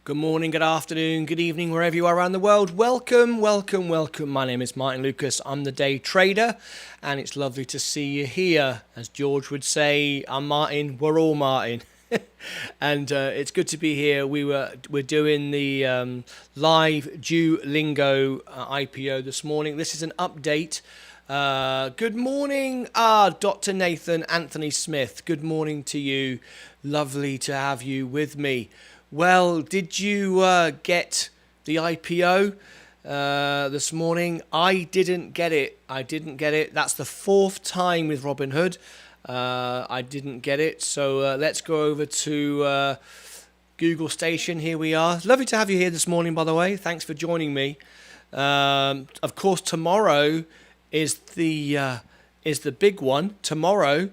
Good morning, good afternoon, good evening, wherever you are around the world. Welcome, welcome, welcome. My name is Martyn Lucas. I'm the day trader, and it's lovely to see you here. As George would say, I'm Martyn. We're all Martyn. And it's good to be here. We're doing the live Duolingo IPO this morning. This is an update. Good morning, Dr. Nathan Anthony Smith. Good morning to you. Lovely to have you with me. Well, did you get the IPO this morning? I didn't get it. That's the fourth time with Robinhood. I didn't get it. So let's go over to Google Station. Here we are. Lovely to have you here this morning, by the way. Thanks for joining me. Of course, tomorrow is the big one. Tomorrow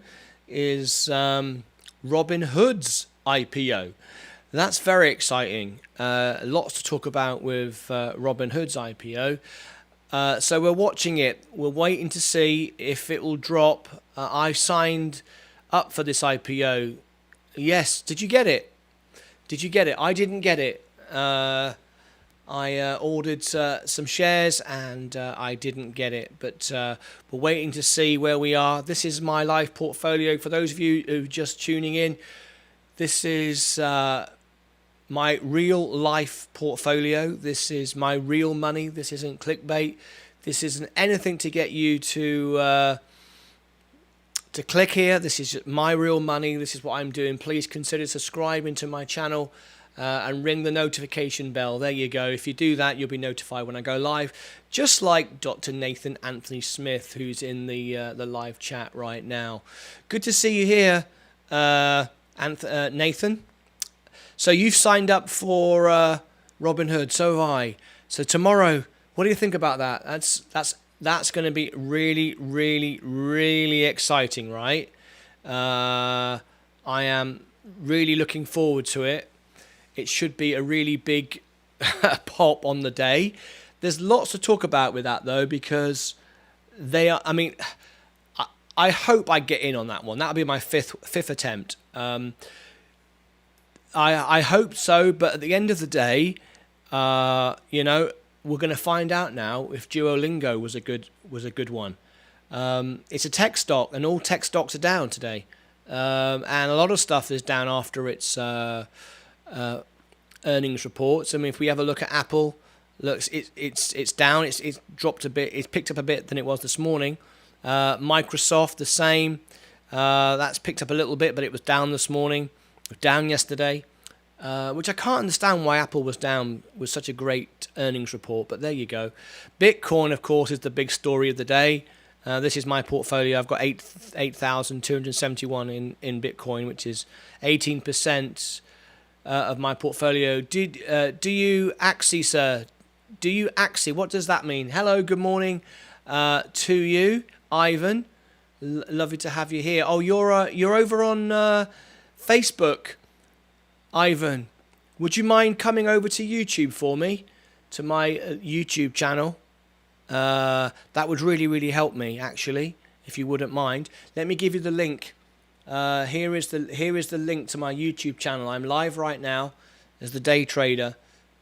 is Robinhood's IPO. That's very exciting. Lots to talk about with Robinhood's IPO. So we're watching it. We're waiting to see if it will drop. I signed up for this IPO. Yes. Did you get it? I didn't get it. I ordered some shares and I didn't get it. But we're waiting to see where we are. This is my live portfolio. For those of you who are just tuning in, this is my real life portfolio. This is my real money. This isn't clickbait. This isn't anything to get you to click here. This is my real money. This is what I'm doing. Please consider subscribing to my channel and ring the notification bell. There you go. If you do that, you'll be notified when I go live. Just like Dr. Nathan Anthony Smith, who's in the live chat right now. Good to see you here, Nathan. So you've signed up for Robinhood, so have I. So tomorrow, what do you think about that? That's going to be really, really, really exciting, right? I am really looking forward to it. It should be a really big pop on the day. There's lots to talk about with that though, because they are. I mean, I hope I get in on that one. That'll be my fifth attempt. I hope so, but at the end of the day, we're going to find out now if Duolingo was a good one. It's a tech stock, and all tech stocks are down today, and a lot of stuff is down after its earnings reports. I mean, if we have a look at Apple, looks it's down. It's dropped a bit. It's picked up a bit than it was this morning. Microsoft the same. That's picked up a little bit, but it was down this morning. Down yesterday, which I can't understand why Apple was down with such a great earnings report, but there you go. Bitcoin, of course, is the big story of the day. This is my portfolio. I've got 8,271 in Bitcoin, which is 18% of my portfolio. Do you Axie, sir? Do you Axie? What does that mean? Hello, good morning to you, Ivan. Lovely to have you here. Oh, you're over on Facebook, Ivan. Would you mind coming over to YouTube for me, to my YouTube channel? That would really, really help me, actually, if you wouldn't mind. Let me give you the link. Here is the link to my YouTube channel. I'm live right now as the day trader,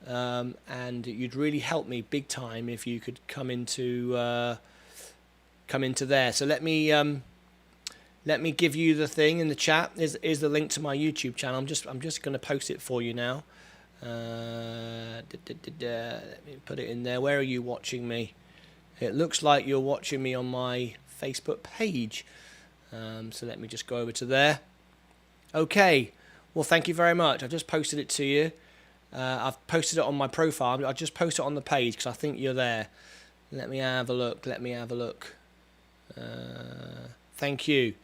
and you'd really help me big time if you could come into there. So let me give you the thing in the chat. Is the link to my YouTube channel. I'm just going to post it for you now. Let me put it in there. Where are you watching me? It looks like you're watching me on my Facebook page. So let me just go over to there. Okay. Well, thank you very much. I just posted it to you. I've posted it on my profile. I'll just post it on the page because I think you're there. Let me have a look. Thank you.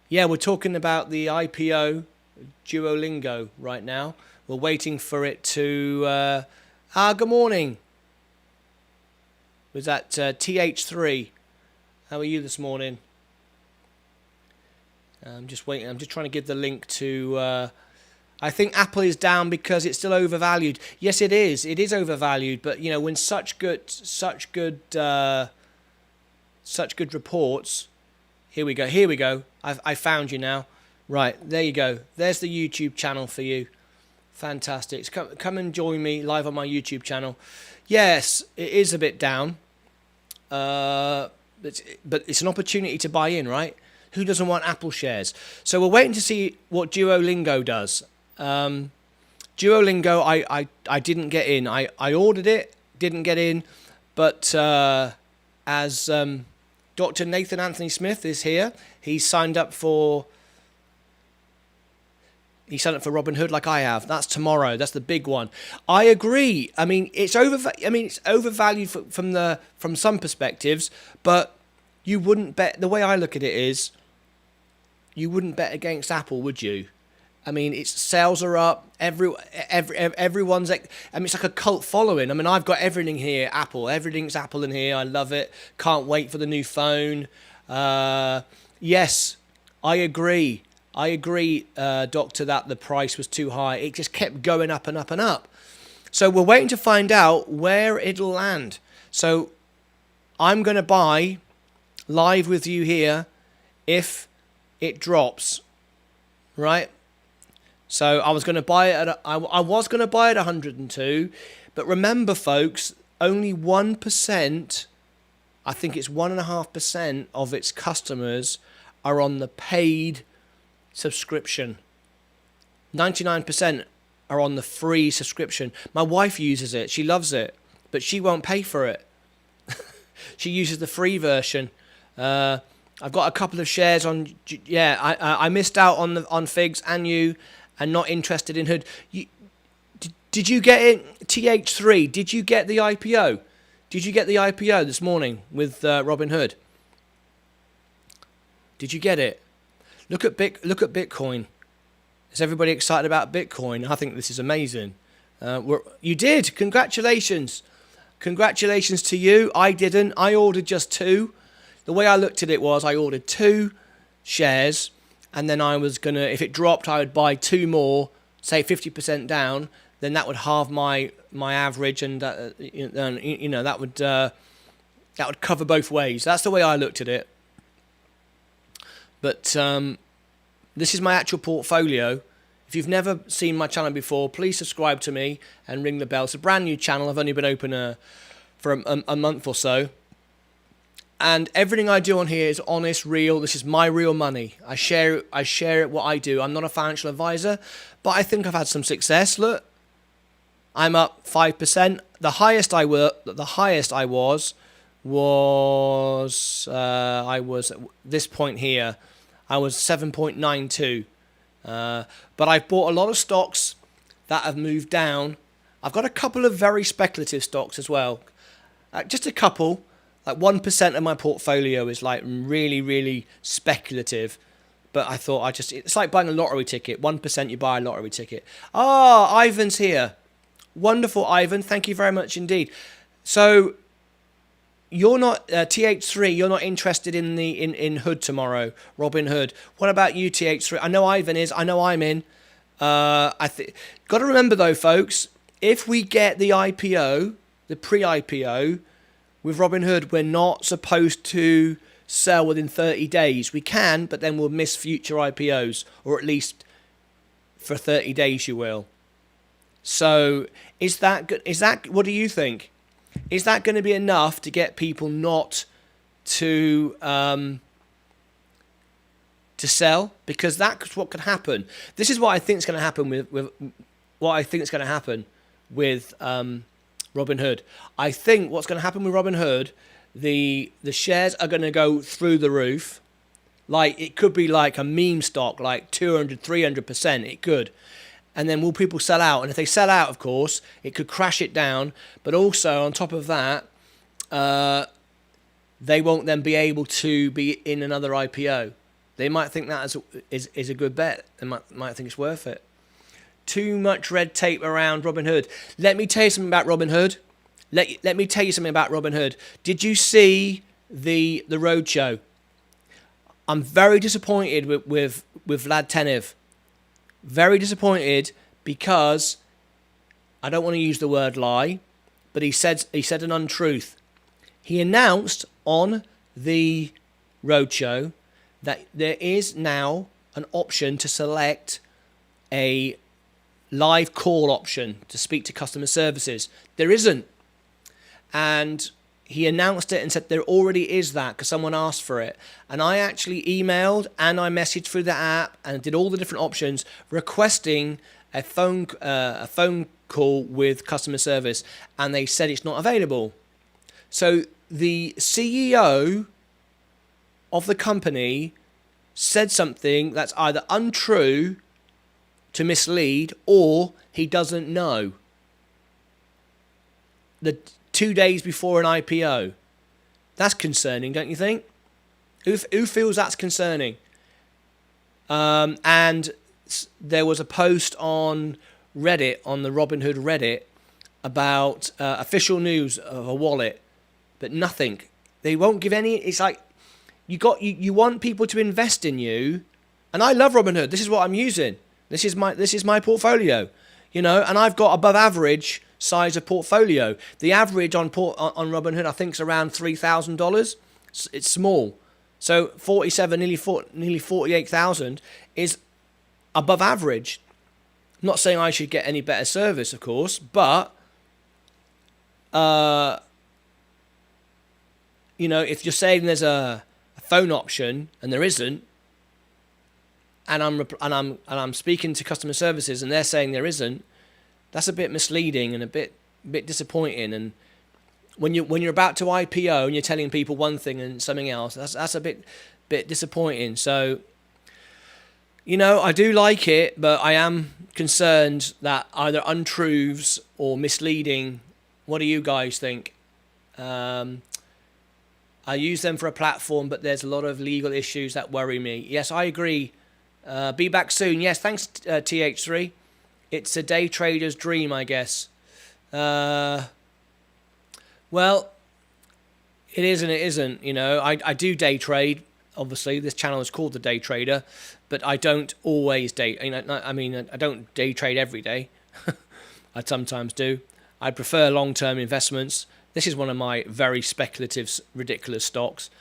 Yeah, we're talking about the IPO Duolingo right now. We're waiting for it to... good morning. Was that TH3? How are you this morning? I'm just waiting. I'm just trying to give the link to... I think Apple is down because it's still overvalued. Yes, it is. It is overvalued. But, when such good reports... Here we go. I found you now. Right, there you go. There's the YouTube channel for you. Fantastic. So come and join me live on my YouTube channel. Yes, it is a bit down, but it's an opportunity to buy in, right? Who doesn't want Apple shares? So we're waiting to see what Duolingo does. Duolingo, I didn't get in. I ordered it, didn't get in, but as Dr. Nathan Anthony Smith is here, he signed up for Robinhood like I have. That's tomorrow. That's the big one. I agree. I mean, it's overvalued from some perspectives, but you wouldn't bet. The way I look at it is, you wouldn't bet against Apple, would you? I mean, its sales are up. Everyone's like, I mean, it's like a cult following. I mean, I've got everything here, Apple. Everything's Apple in here. I love it. Can't wait for the new phone. Yes, I agree. Doctor, that the price was too high. It just kept going up and up and up. So we're waiting to find out where it'll land. So I'm going to buy live with you here if it drops, right? So I was going to buy it at I was going to buy it at 102, but remember, folks, only 1%, I think it's 1.5% of its customers are on the paid subscription. 99% are on the free subscription. My wife uses it. She loves it, but she won't pay for it. She uses the free version. I've got a couple of shares on. Yeah, I missed out on Figs and you, and not interested in Hood. Did you get it? TH3. Did you get the IPO? Did you get the IPO this morning with Robinhood? Did you get it? Look at Bitcoin. Is everybody excited about Bitcoin? I think this is amazing. You did. Congratulations. Congratulations to you. I didn't. I ordered just 2. The way I looked at it was I ordered 2 shares, and then I was going to, if it dropped, I would buy 2 more, say 50% down. Then that would halve my average, and you know, that would cover both ways. That's the way I looked at it. But this is my actual portfolio. If you've never seen my channel before, please subscribe to me and ring the bell. It's a brand new channel. I've only been open for a month or so. And everything I do on here is honest, real. This is my real money. I share it what I do. I'm not a financial advisor, but I think I've had some success. Look, I'm up 5%. The highest I was at this point here. I was 7.92. But I've bought a lot of stocks that have moved down. I've got a couple of very speculative stocks as well. Just a couple. Like 1% of my portfolio is like really, really speculative. But I thought it's like buying a lottery ticket. 1% you buy a lottery ticket. Ivan's here. Wonderful, Ivan. Thank you very much indeed. So you're not TH3. You're not interested in Hood tomorrow, Robin Hood. What about you, TH3? I know Ivan is. I know I'm in. Got to remember though, folks. If we get the IPO, the pre-IPO with Robinhood, we're not supposed to sell within 30 days. We can, but then we'll miss future IPOs, or at least for 30 days you will. So is that good? What do you think? Is that going to be enough to get people not to sell? Because that's what could happen. This is what I think is going to happen with Robinhood. I think what's going to happen with Robinhood, the shares are going to go through the roof. Like it could be like a meme stock, like 200, 300%. It could. And then will people sell out? And if they sell out, of course, it could crash it down. But also, on top of that, they won't then be able to be in another IPO. They might think that is a good bet. They might think it's worth it. Too much red tape around Robinhood. Let me tell you something about Robinhood. Let me tell you something about Robinhood. Did you see the roadshow? I'm very disappointed with Vlad Tenev. Very disappointed because I don't want to use the word lie, but he said an untruth. He announced on the roadshow that there is now an option to select a live call option to speak to customer services. There isn't. And he announced it and said there already is that because someone asked for it. And I actually emailed and I messaged through the app and did all the different options requesting a phone call with customer service, and they said it's not available. So the CEO of the company said something that's either untrue to mislead or he doesn't know. The 2 days before an IPO. That's concerning, don't you think? Who feels that's concerning? And there was a post on Reddit, on the Robinhood Reddit, about official news of a wallet, but nothing. They won't give any. It's like you want people to invest in you, and I love Robinhood. This is what I'm using. This is my portfolio, and I've got above average size of portfolio. The average on Robinhood, I think, is around $3,000. It's small, so 47, nearly 48,000 is above average. I'm not saying I should get any better service, of course, but if you're saying there's a phone option and there isn't, and I'm speaking to customer services and they're saying there isn't, that's a bit misleading and a bit disappointing. And when you're about to IPO and you're telling people one thing and something else, that's a bit disappointing. So, I do like it, but I am concerned that either untruths or misleading. What do you guys think? I use them for a platform, but there's a lot of legal issues that worry me. Yes, I agree. Be back soon. Yes, thanks, TH3. It's a day trader's dream, I guess. Well, it is and it isn't. I do day trade. Obviously, this channel is called The Day Trader, but I don't always day. I don't day trade every day. I sometimes do. I prefer long-term investments. This is one of my very speculative, ridiculous stocks.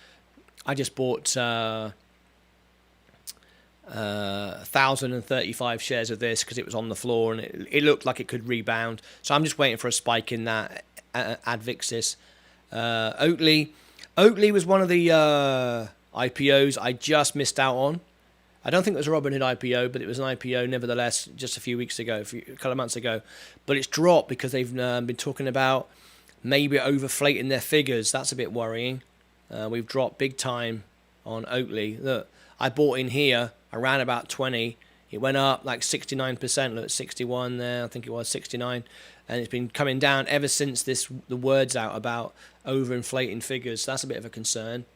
I just bought 1,035 shares of this because it was on the floor and it looked like it could rebound. So I'm just waiting for a spike in that. Advixis. Oatly was one of the IPOs I just missed out on. I don't think it was a Robinhood IPO, but it was an IPO nevertheless just a few weeks ago, a couple of months ago. But it's dropped because they've been talking about maybe overflating their figures. That's a bit worrying. We've dropped big time on Oatly. Look, I bought in here around about 20. It went up like 69%. Look, 61 there. I think it was 69. And it's been coming down ever since the word's out about overinflating figures. So that's a bit of a concern.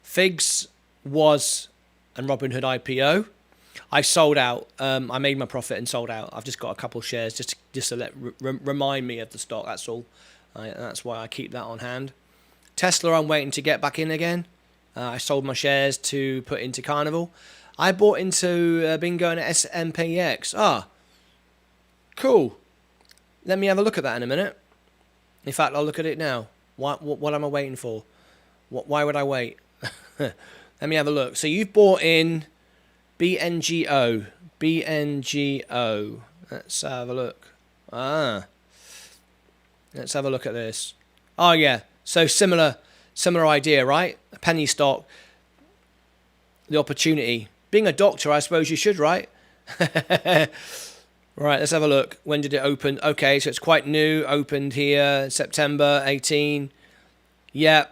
Figs was a Robinhood IPO. I sold out. I made my profit and sold out. I've just got a couple shares just to let remind me of the stock. That's all. That's why I keep that on hand. Tesla, I'm waiting to get back in again. I sold my shares to put into Carnival. I bought into Bingo and SMPX. Cool. Let me have a look at that in a minute. In fact, I'll look at it now. What am I waiting for? Why would I wait? Let me have a look. So you've bought in BNGO. BNGO. Let's have a look. Let's have a look at this. Oh, yeah. So similar idea, right? A penny stock. The opportunity. Being a doctor, I suppose you should, right? Right, let's have a look. When did it open? Okay, so it's quite new. Opened here, September 18. Yeah,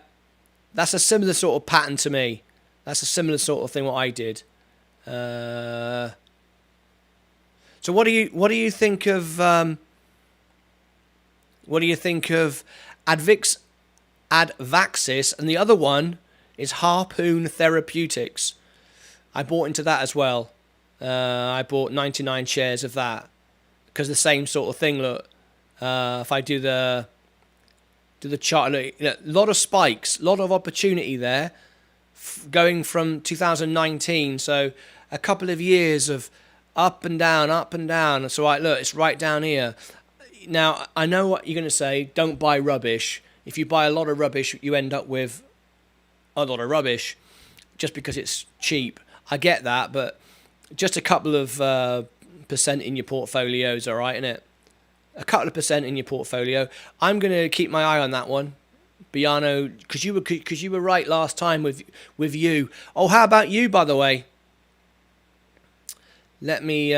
that's a similar sort of pattern to me. That's a similar sort of thing what I did. So what do you think of Advaxis? And the other one is Harpoon Therapeutics. I bought into that as well. I bought 99 shares of that because the same sort of thing. Look, if I do the chart, look, a lot of spikes, a lot of opportunity there, going from 2019. So a couple of years of up and down, up and down. So look, it's right down here. Now I know what you're going to say. Don't buy rubbish. If you buy a lot of rubbish, you end up with a lot of rubbish just because it's cheap. I get that, but just a couple of percent in your portfolio is all right, isn't it? A couple of percent in your portfolio. I'm going to keep my eye on that one, Biano, because you were right last time with you. Oh, how about you, by the way? Let me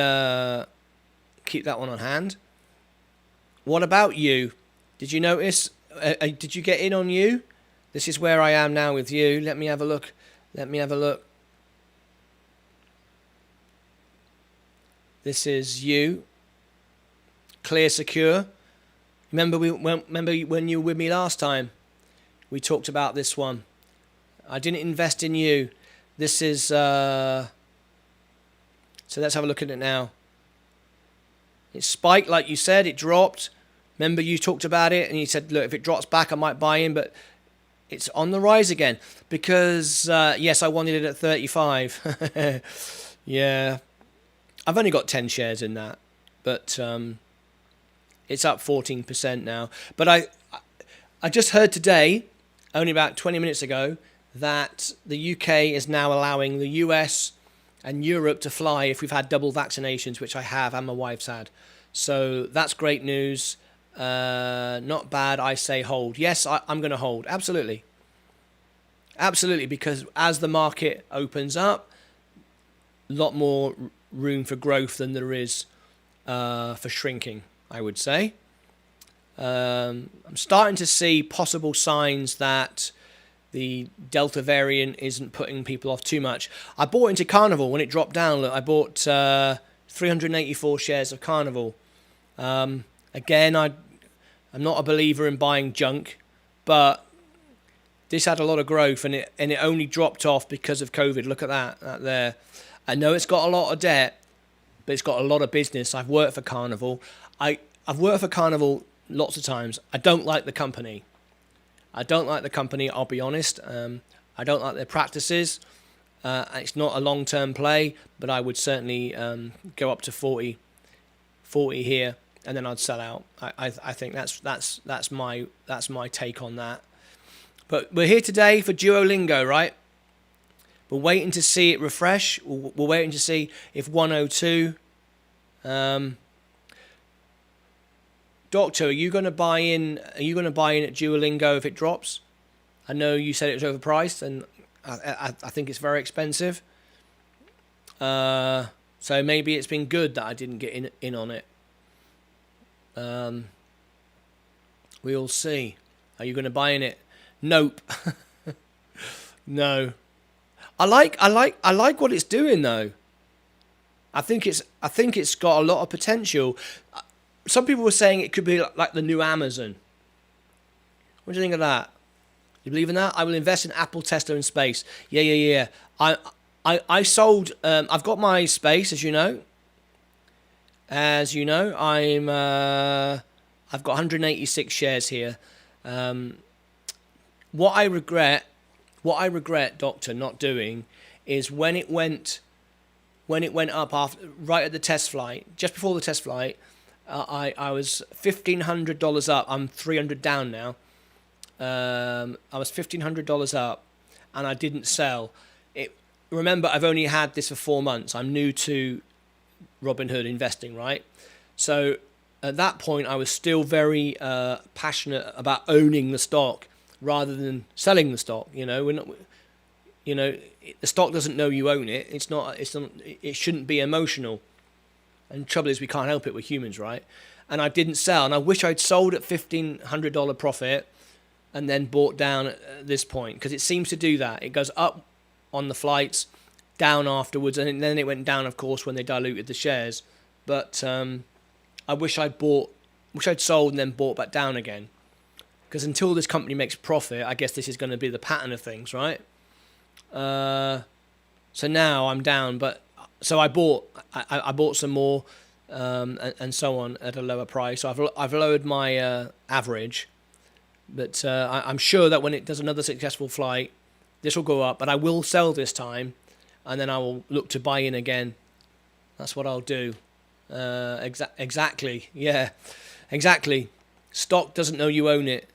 keep that one on hand. What about you? Did you notice? Did you get in on you? This is where I am now with you. Let me have a look. This is you. Clear, secure. Remember when you were with me last time? We talked about this one. I didn't invest in you. This is... So let's have a look at it now. It spiked, like you said. It dropped. Remember you talked about it and you said, look, if it drops back, I might buy in. But it's on the rise again. Because, yes, I wanted it at 35. Yeah. I've only got 10 shares in that. But... it's up 14% now. But I just heard today, only about 20 minutes ago, that the UK is now allowing the US and Europe to fly if we've had double vaccinations, which I have and my wife's had. So that's great news. Not bad, I say hold. Yes, I'm going to hold. Absolutely. Absolutely, because as the market opens up, a lot more room for growth than there is for shrinking, I would say. I'm starting to see possible signs that the Delta variant isn't putting people off too much. I bought into Carnival when it dropped down. Look, I bought 384 shares of Carnival. Again, I'm not a believer in buying junk, but this had a lot of growth and it only dropped off because of COVID. Look at that there. I know it's got a lot of debt, but it's got a lot of business. I've worked for Carnival. I've worked for Carnival lots of times. I don't like the company. I'll be honest. I don't like their practices. It's not a long-term play, but I would certainly go up to 40 here, and then I'd sell out. I think that's my take on that. But we're here today for Duolingo, right? We're waiting to see it refresh. We're waiting to see if 102. Doctor, are you going to buy in? Are you going to buy in at Duolingo if it drops? I know you said it was overpriced, and I think it's very expensive. So maybe it's been good that I didn't get in on it. We'll see. Are you going to buy in it? Nope. No. I like what it's doing though. I think it's got a lot of potential. Some people were saying it could be like the new Amazon. What do you think of that? You believe in that? I will invest in Apple, Tesla, and space. Yeah. I sold. I've got my space, as you know. I've got 186 shares here. What I regret, Doctor, not doing, is when it went up after, right at the test flight, just before the test flight. I was $1,500 up. I'm 300 down now. I was $1,500 up, and I didn't sell. Remember, I've only had this for 4 months. I'm new to Robinhood investing, right? So at that point, I was still very passionate about owning the stock rather than selling the stock. You know, we're not. You know, the stock doesn't know you own it. It's not. It shouldn't be emotional. And the trouble is, we can't help it. We're humans, right? And I didn't sell. And I wish I'd sold at $1,500 profit and then bought down at this point. Because it seems to do that. It goes up on the flights, down afterwards. And then it went down, of course, when they diluted the shares. But I wish I'd sold and then bought back down again. Because until this company makes profit, I guess this is going to be the pattern of things, right? So now I'm down, but... So I bought some more, and so on at a lower price. So I've lowered my average, but I'm sure that when it does another successful flight, this will go up. But I will sell this time, and then I will look to buy in again. That's what I'll do. Exactly. Yeah, exactly. Stock doesn't know you own it.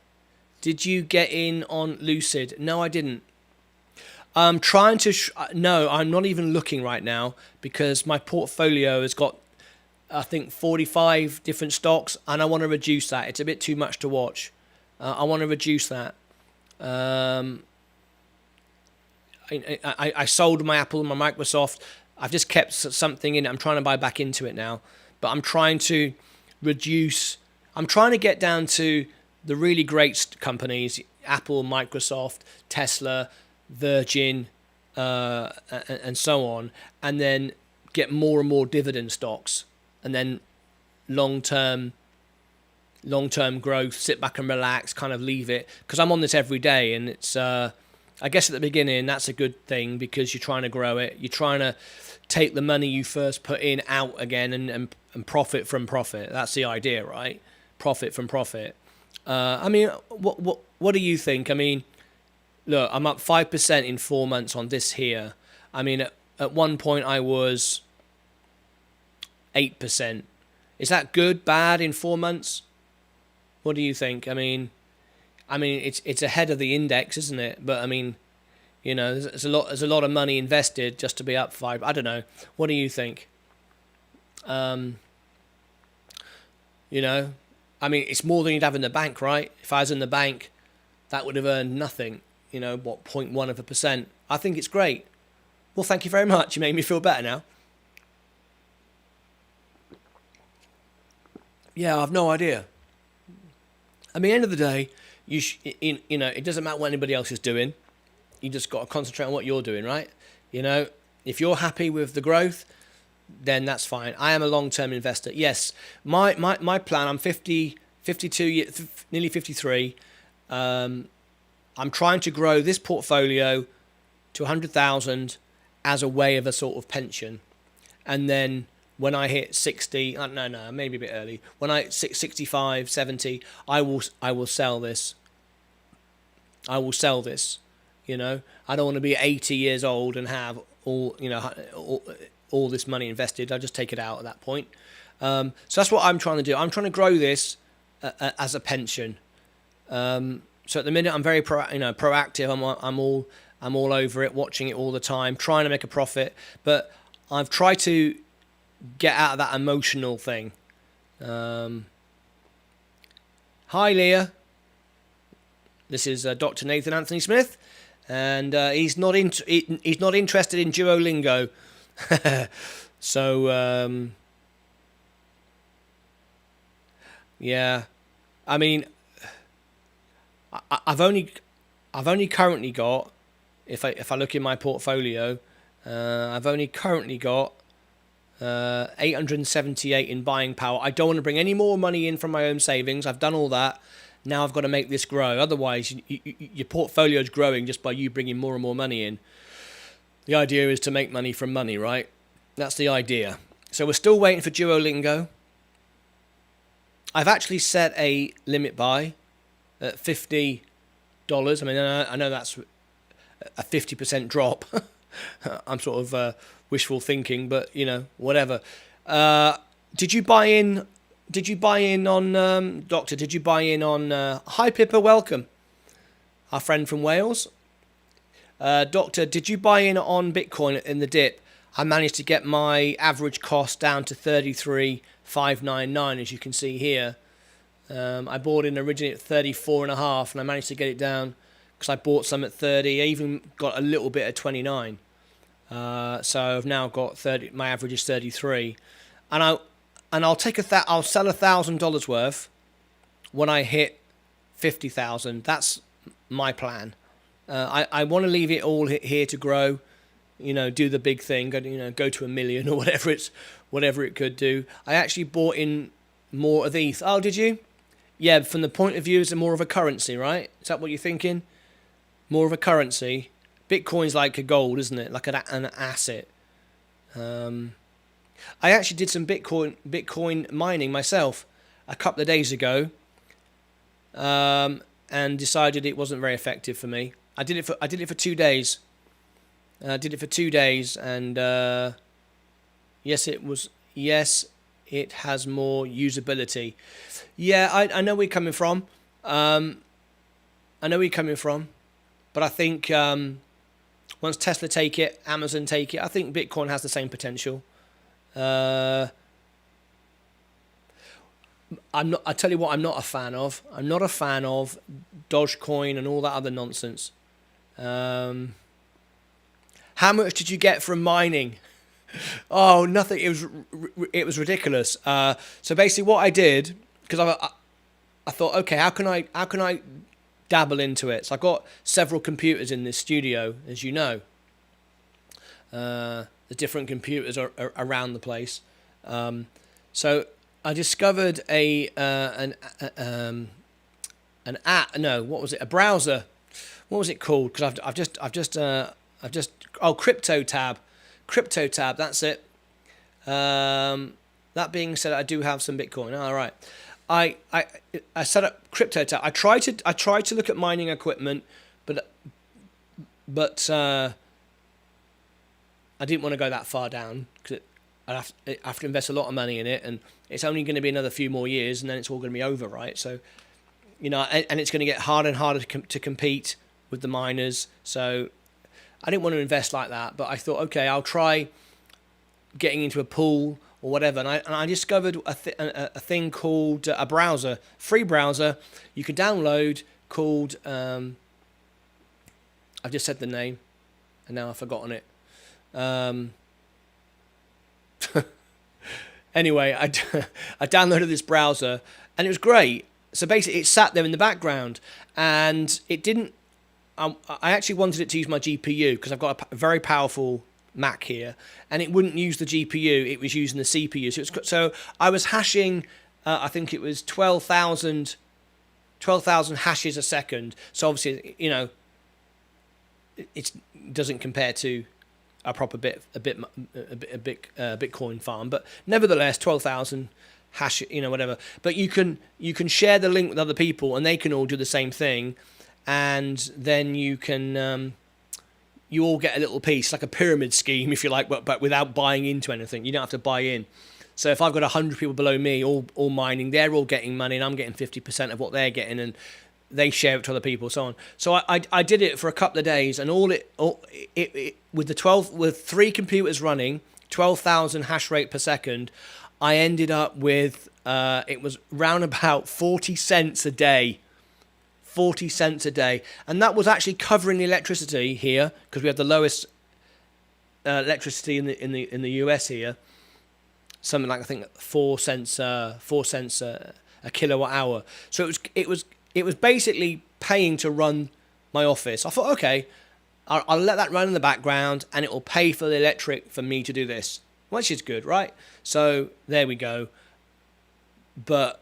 Did you get in on Lucid? No, I didn't. I'm trying to... No, I'm not even looking right now because my portfolio has got I think 45 different stocks, and I want to reduce that. It's a bit too much to watch. I want to reduce that. I sold my Apple and my Microsoft. I've just kept something in it. I'm trying to buy back into it now, but I'm trying to reduce. I'm trying to get down to the really great companies: Apple, Microsoft, Tesla, Virgin, and so on, and then get more and more dividend stocks, and then long-term growth. Sit back and relax, kind of leave it, because I'm on this every day, and it's. I guess at the beginning that's a good thing because you're trying to grow it. You're trying to take the money you first put in out again and profit from profit. That's the idea, right? Profit from profit. I mean, what do you think? I mean, look, I'm up 5% in 4 months on this here. I mean, at one point I was 8%. Is that good, bad in 4 months? What do you think? I mean, it's ahead of the index, isn't it? But I mean, you know, there's a lot of money invested just to be up 5. I don't know. What do you think? You know, I mean, it's more than you'd have in the bank, right? If I was in the bank, that would have earned nothing. You know, what, 0.1%? I think it's great. Well, thank you very much. You made me feel better now. Yeah, I've no idea. I mean, end of the day, you know, it doesn't matter what anybody else is doing. You just got to concentrate on what you're doing, right? You know, if you're happy with the growth, then that's fine. I am a long-term investor. Yes, my plan, I'm 52, nearly 53. I'm trying to grow this portfolio to 100,000 as a way of a sort of pension. And then when I hit 60, no, maybe a bit early. When I 65, 70, I will sell this. I will sell this. You know, I don't want to be 80 years old and have all this money invested. I'll just take it out at that point. So that's what I'm trying to do. I'm trying to grow this as a pension. So at the minute, I'm very proactive. I'm all over it, watching it all the time, trying to make a profit. But I've tried to get out of that emotional thing. Hi, Leah. This is Dr. Nathan Anthony Smith, and he's not interested in Duolingo. So yeah, I mean, I've only currently got, if I look in my portfolio, I've only currently got 878 in buying power. I don't want to bring any more money in from my own savings. I've done all that. Now I've got to make this grow. Otherwise, your portfolio is growing just by you bringing more and more money in. The idea is to make money from money, right? That's the idea. So we're still waiting for Duolingo. I've actually set a limit buy at $50. I mean, I know that's a 50% drop. I'm sort of wishful thinking, but you know, whatever. Did you buy in? Did you buy in on Doctor? Did you buy in on? Hi Pippa, welcome. Our friend from Wales. Doctor, did you buy in on Bitcoin in the dip? I managed to get my average cost down to 33,599, as you can see here. I bought in originally at 34.5, and I managed to get it down because I bought some at 30. I even got a little bit at 29. So I've now got 30. My average is 33, and I'll take I'll sell $1,000 worth when I hit 50,000. That's my plan. I want to leave it all here to grow. You know, do the big thing. Go to $1 million or whatever it could do. I actually bought in more of ETH. Oh, did you? Yeah, from the point of view as more of a currency, right? Is that what you're thinking? More of a currency. Bitcoin's like a gold, isn't it? Like an asset. I actually did some Bitcoin mining myself a couple of days ago, and decided it wasn't very effective for me. I did it for 2 days. And yes, it has more usability. Yeah, I know where you're coming from. But I think once Tesla take it, Amazon take it, I think Bitcoin has the same potential. I tell you what, I'm not a fan of. I'm not a fan of Dogecoin and all that other nonsense. How much did you get from mining? Oh, nothing. It was ridiculous. So basically, what I did, because I thought, okay, how can I dabble into it? So I've got several computers in this studio, as you know. The different computers are around the place. So I discovered an app. No, what was it? A browser. What was it called? Because I've just Crypto tab. That's it. That being said, I do have some Bitcoin. All right. I set up Crypto tab. I tried to look at mining equipment, but I didn't want to go that far down because I have to invest a lot of money in it, and it's only going to be another few more years, and then it's all going to be over, right? So, and it's going to get harder and harder to compete with the miners. So, I didn't want to invest like that, but I thought, okay, I'll try getting into a pool or whatever. And I discovered a thing called a browser, free browser you could download called. I've just said the name, and now I've forgotten it. Anyway, I downloaded this browser, and it was great. So basically, it sat there in the background, and it didn't. I actually wanted it to use my GPU because I've got a very powerful Mac here, and it wouldn't use the GPU. It was using the CPU. So I was hashing. I think it was 12,000 hashes a second. So obviously, it doesn't compare to a proper Bitcoin farm, but nevertheless, 12,000 hash, whatever. But you can share the link with other people, and they can all do the same thing. And then you can, you all get a little piece, like a pyramid scheme, if you like, but without buying into anything. You don't have to buy in. So if I've got 100 people below me, all mining, they're all getting money, and I'm getting 50% of what they're getting, and they share it to other people, so on. So I did it for a couple of days, and with 3 computers running, 12,000 hash rate per second, I ended up with it was round about 40 cents a day. 40 cents a day, and that was actually covering the electricity here because we have the lowest electricity in the US here, something like I think 4 cents a kilowatt hour. So it was basically paying to run my office. I thought, okay, I'll let that run in the background, and it will pay for the electric for me to do this, which is good, right? So there we go. But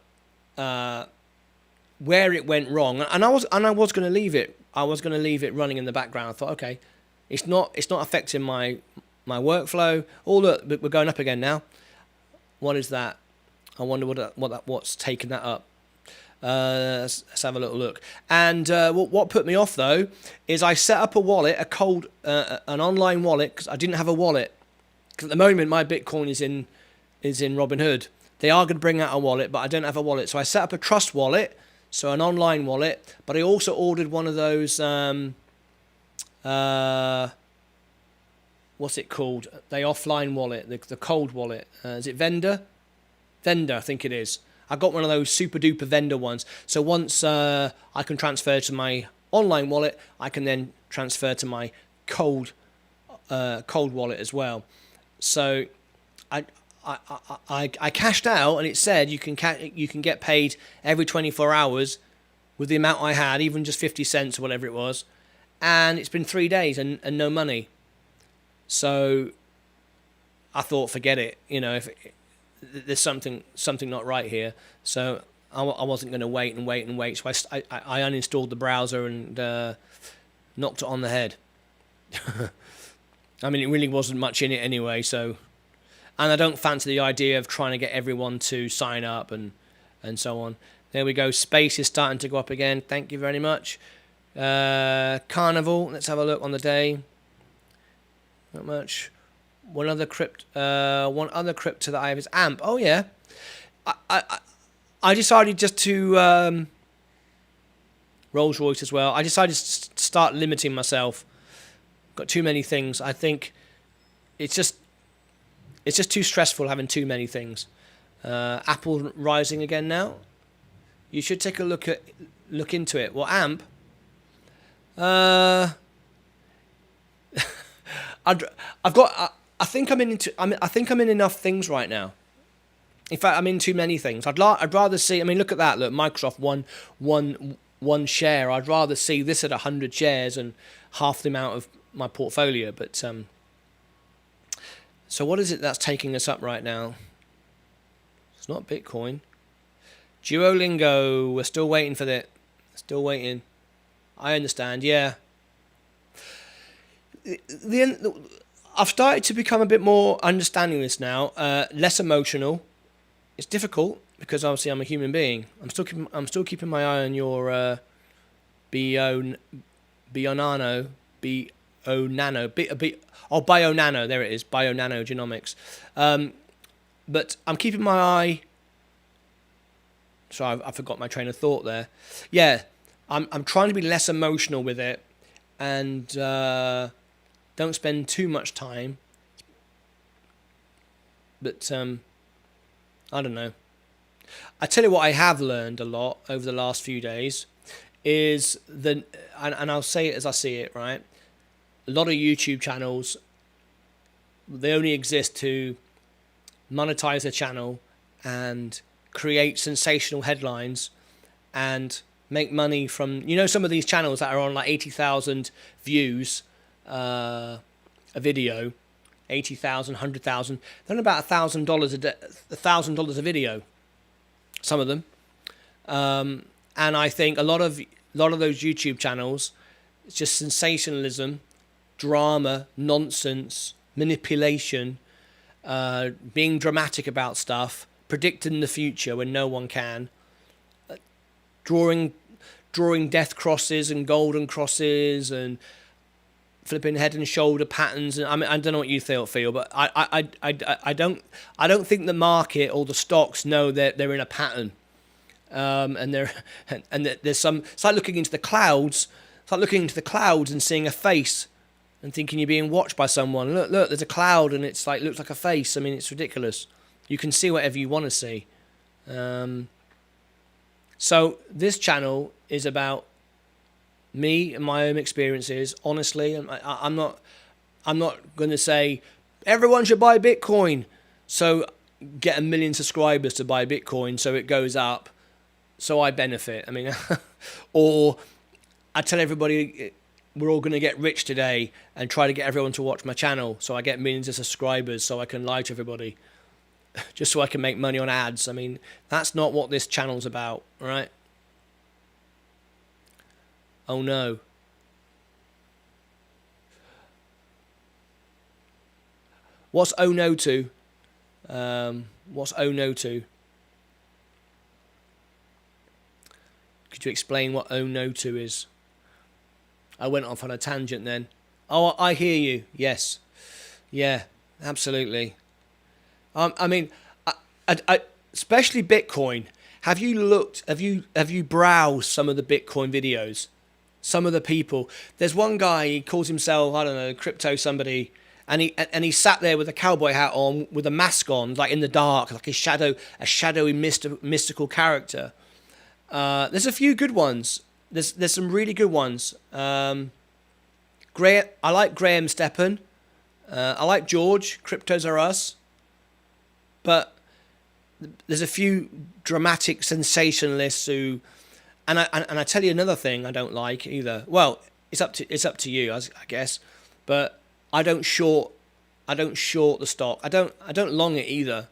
where it went wrong, and I was going to leave it. I was going to leave it running in the background. I thought, okay, it's not affecting my workflow. Oh look, we're going up again now. What is that? I wonder what's taken that up. Let's have a little look. And what put me off though is I set up a wallet, an online wallet, because I didn't have a wallet. Because at the moment my Bitcoin is in Robinhood. They are going to bring out a wallet, but I don't have a wallet. So I set up a trust wallet. So an online wallet, but I also ordered one of those, what's it called? The offline wallet, the cold wallet. Is it Vendor? Vendor, I think it is. I got one of those super duper Vendor ones. So once I can transfer to my online wallet, I can then transfer to my cold wallet as well. So I cashed out, and it said you can get paid every 24 hours with the amount I had, even just 50 cents or whatever it was, and it's been 3 days and no money. So I thought, forget it. If there's something not right here. So I wasn't going to wait. So I uninstalled the browser and knocked it on the head. I mean, it really wasn't much in it anyway, so. And I don't fancy the idea of trying to get everyone to sign up and so on. There we go. Space is starting to go up again. Thank you very much. Carnival. Let's have a look on the day. Not much. One other crypto that I have is AMP. Oh yeah. I decided just to Rolls Royce as well. I decided to start limiting myself. Got too many things. I think it's just too stressful having too many things. Apple rising again now. You should take a look into it. Well, AMP. I've got. I think I'm into. I think I'm in enough things right now. In fact, I'm in too many things. I'd rather see. I mean, look at that. Look, Microsoft one share. I'd rather see this at 100 shares and half the amount of my portfolio. But so what is it that's taking us up right now? It's not Bitcoin. Duolingo. We're still waiting for that. Still waiting. I understand. Yeah. I've started to become a bit more understanding this now. Less emotional. It's difficult because obviously I'm a human being. I'm still keeping my eye on your Bionano. Bionano. There it is. Bionano genomics. But I'm keeping my eye. Sorry, I forgot my train of thought there. Yeah, I'm trying to be less emotional with it, and don't spend too much time. But I don't know. I tell you what I have learned a lot over the last few days is and I'll say it as I see it, right? A lot of YouTube channels, they only exist to monetize their channel and create sensational headlines and make money from, some of these channels that are on like 80,000 views a video, 80,000, 100,000. They're on about $1,000 a day, $1,000 a video. Some of them, and I think a lot of those YouTube channels, it's just sensationalism, drama, nonsense, manipulation, being dramatic about stuff, predicting the future when no one can, drawing death crosses and golden crosses and flipping head and shoulder patterns. And I don't know what you feel, but I don't think the market or the stocks know that they're in a pattern, and there's some. It's like looking into the clouds. It's like looking into the clouds and seeing a face and thinking you're being watched by someone. Look, there's a cloud and it's like looks like a face. I mean, it's ridiculous. You can see whatever you want to see. So this channel is about me and my own experiences. Honestly, I'm not going to say everyone should buy Bitcoin. So get 1 million subscribers to buy Bitcoin so it goes up, so I benefit. I mean, or I tell everybody we're all going to get rich today and try to get everyone to watch my channel so I get millions of subscribers so I can lie to everybody just so I can make money on ads. I mean, that's not what this channel's about, right? Oh no. What's oh no to? What's oh no to? Could you explain what oh no to is? I went off on a tangent then. Oh, I hear you. Yes. Yeah, absolutely. I mean, I especially Bitcoin. Have you looked? Have you browsed some of the Bitcoin videos? Some of the people. There's one guy. He calls himself, I don't know, crypto somebody, and he sat there with a cowboy hat on, with a mask on, like in the dark, like a shadowy mystical character. There's a few good ones. There's some really good ones. I like Graham Steppen. I like George. Cryptos Are Us. But there's a few dramatic sensationalists who, and I tell you another thing I don't like either. Well, it's up to you, I guess. But I don't short the stock. I don't long it either.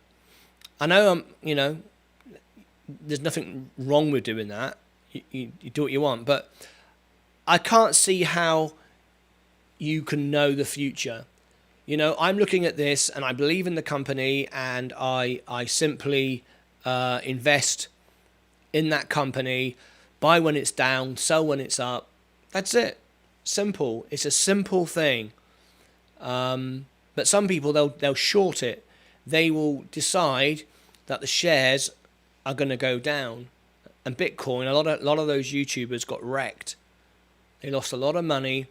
I know there's nothing wrong with doing that. You do what you want, but I can't see how you can know the future. I'm looking at this and I believe in the company, and I simply invest in that company, buy when it's down, sell when it's up. That's it. Simple. It's a simple thing. But some people, they'll short it. They will decide that the shares are going to go down. And Bitcoin, a lot of those YouTubers got wrecked. They lost a lot of money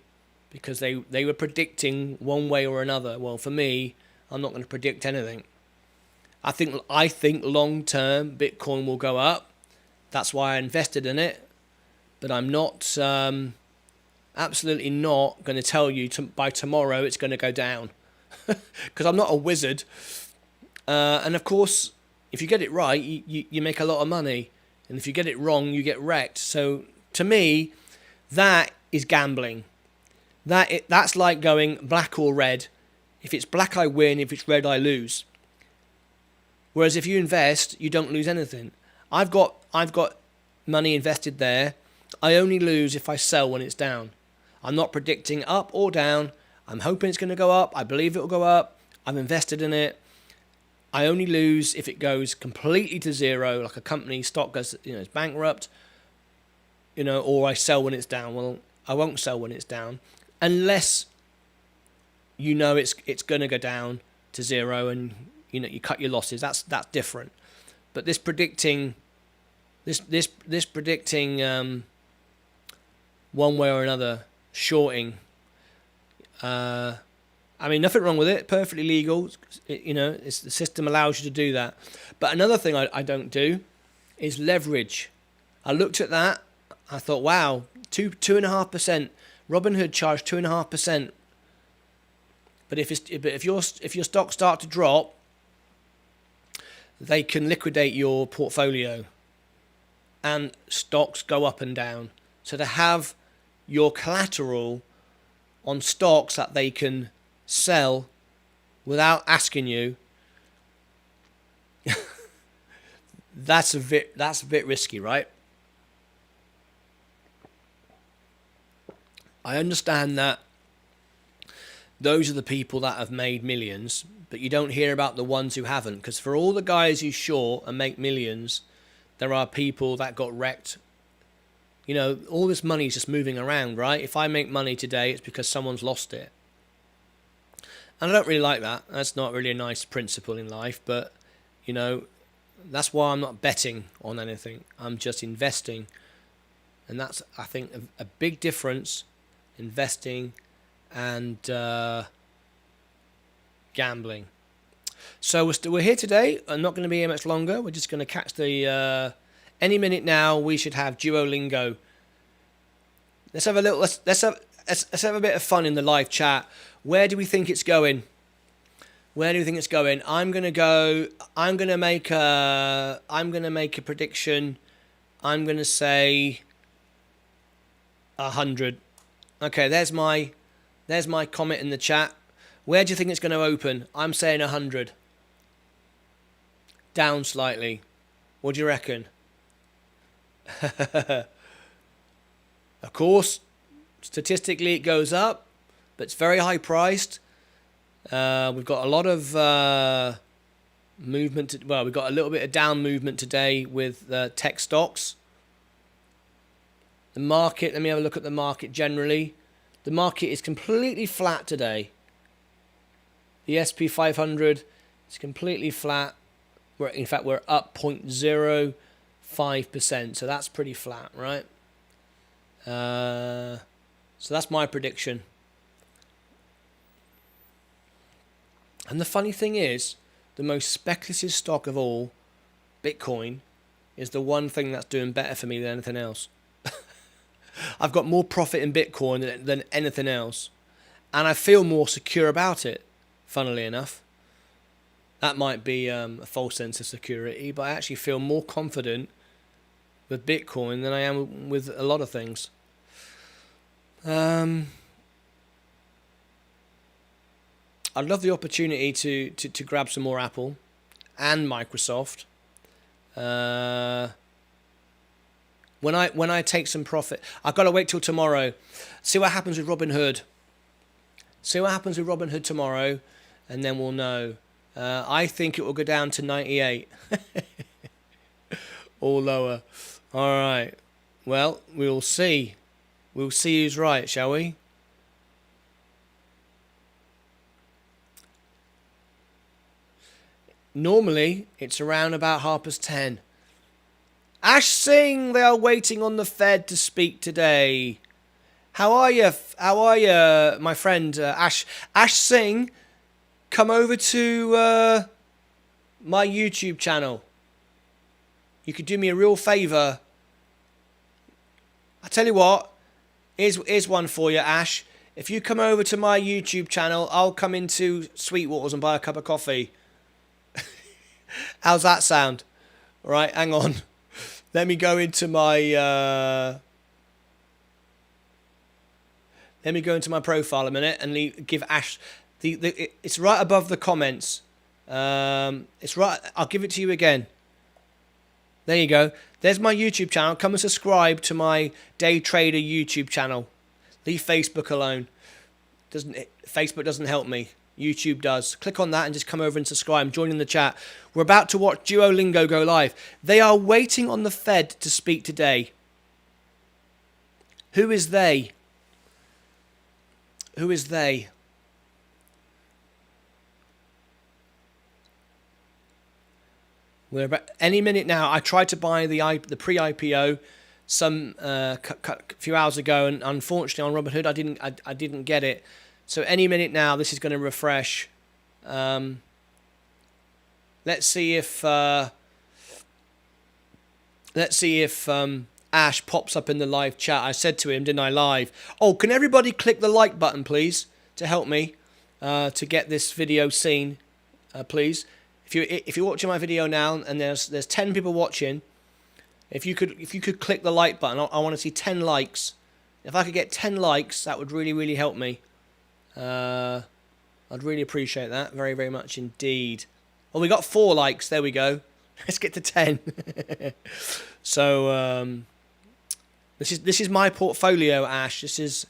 because they were predicting one way or another. Well, for me, I'm not going to predict anything. I think long term Bitcoin will go up. That's why I invested in it. But I'm not absolutely not going to tell you by tomorrow it's going to go down, because I'm not a wizard. And of course, if you get it right, you make a lot of money, and if you get it wrong, you get wrecked. So to me, that is gambling. That's like going black or red. If it's black, I win. If it's red, I lose. Whereas if you invest, you don't lose anything. I've got money invested there. I only lose if I sell when it's down. I'm not predicting up or down. I'm hoping it's going to go up. I believe it will go up. I've invested in it. I only lose if it goes completely to zero, like a company stock goes, it's bankrupt, or I sell when it's down. Well, I won't sell when it's down, unless it's going to go down to zero, and you cut your losses. That's different. But this predicting one way or another, shorting. Nothing wrong with it. Perfectly legal. The system allows you to do that. But another thing I don't do is leverage. I looked at that. I thought, wow, 2.5%. Robinhood charged 2.5%. But if your stocks start to drop, they can liquidate your portfolio, and stocks go up and down. So to have your collateral on stocks that they can sell without asking you, that's a bit risky, right? I understand that those are the people that have made millions, but you don't hear about the ones who haven't, because for all the guys who short and make millions, there are people that got wrecked. All this money is just moving around, right? If I make money today, it's because someone's lost it. And I don't really like that. That's not really a nice principle in life, but, that's why I'm not betting on anything. I'm just investing. And that's, I think, a big difference, investing and gambling. So we're here today. I'm not going to be here much longer. We're just going to catch the... any minute now, we should have Duolingo. Let's have a bit of fun in the live chat. Where do we think it's going? I'm gonna make a prediction. I'm gonna say 100. Okay, there's my comment in the chat. Where do you think it's going to open? I'm saying 100. Down slightly. What do you reckon? Of course, statistically it goes up, but it's very high priced. We've got a lot of movement. We've got a little bit of down movement today with tech stocks. The market, let me have a look at the market generally. The market is completely flat today. The SP 500 is completely flat. In fact, we're up 0.05%, so that's pretty flat, right? So that's my prediction. And the funny thing is, the most speculative stock of all, Bitcoin, is the one thing that's doing better for me than anything else. I've got more profit in Bitcoin than anything else. And I feel more secure about it, funnily enough. That might be a false sense of security, but I actually feel more confident with Bitcoin than I am with a lot of things. I'd love the opportunity to grab some more Apple and Microsoft. When I take some profit, I've got to wait till tomorrow. See what happens with Robinhood. Tomorrow, and then we'll know. I think it will go down to 98 or lower. All right. Well, we'll see. We'll see who's right, shall we? Normally, it's around about 10:30. Ash Singh, they are waiting on the Fed to speak today. How are you? My friend Ash Singh? Come over to my YouTube channel. You could do me a real favour. I tell you what, here's one for you, Ash. If you come over to my YouTube channel, I'll come into Sweetwater's and buy a cup of coffee. How's that sound? All right, hang on. Let me go into my profile a minute and give Ash it's right above the comments. It's right. I'll give it to you again. There you go. There's my YouTube channel. Come and subscribe to my Day Trader YouTube channel. Leave Facebook alone. Facebook doesn't help me. YouTube does. Click on that and just come over and subscribe. Join in the chat. We're about to watch Duolingo go live. They are waiting on the Fed to speak today. Who is they? Who is they? We're about any minute now. I tried to buy the pre-IPO some few hours ago, and unfortunately on Robinhood I didn't get it. So any minute now, this is going to refresh. Let's see if Ash pops up in the live chat. I said to him, didn't I, live? Oh, can everybody click the like button, please, to help me to get this video seen, please. If you're watching my video now and there's 10 people watching, if you could click the like button, I want to see 10 likes. If I could get 10 likes, that would really help me. I'd really appreciate that very, very much indeed. Well, we got 4 likes. There we go. Let's get to 10. So this is my portfolio, Ash. This is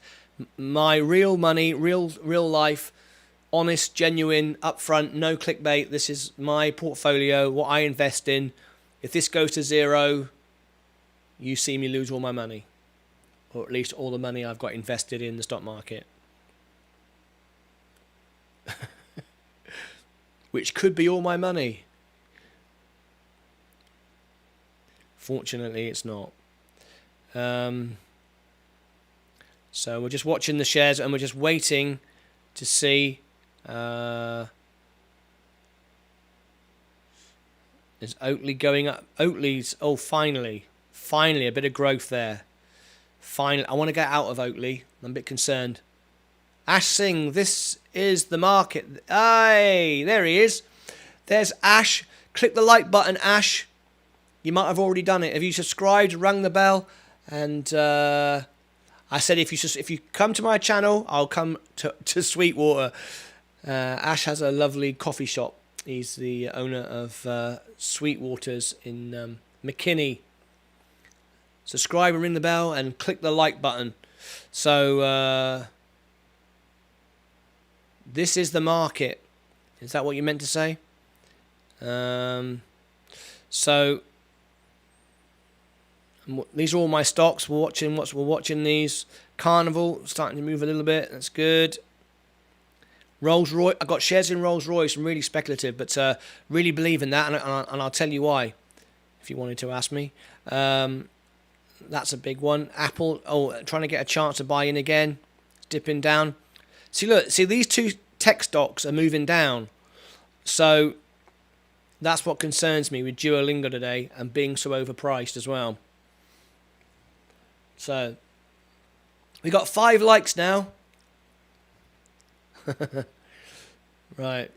my real money, real life, honest, genuine, upfront, no clickbait. This is my portfolio, what I invest in. If this goes to zero, you see me lose all my money, or at least all the money I've got invested in the stock market. Which could be all my money. Fortunately, it's not. So we're just watching the shares and we're just waiting to see. Is Oatly going up? Oatly's, oh, finally a bit of growth there. Finally, I want to get out of Oatly. I'm a bit concerned. Ash Singh, this is the market. Hey, there he is. There's Ash. Click the like button, Ash. You might have already done it. Have you subscribed, rung the bell? And I said if you come to my channel, I'll come to Sweetwater. Ash has a lovely coffee shop. He's the owner of Sweetwater's in McKinney. Subscribe and ring the bell and click the like button. So this is the market. Is that what you meant to say? So these are all my stocks. We're watching these. Carnival starting to move a little bit. That's good. Rolls Royce. I got shares in Rolls Royce. I'm really speculative, but really believe in that, and I'll tell you why. If you wanted to ask me, that's a big one. Apple. Oh, trying to get a chance to buy in again. Dipping down. See, these two tech stocks are moving down. So that's what concerns me with Duolingo today and being so overpriced as well. So we got 5 likes now. Right.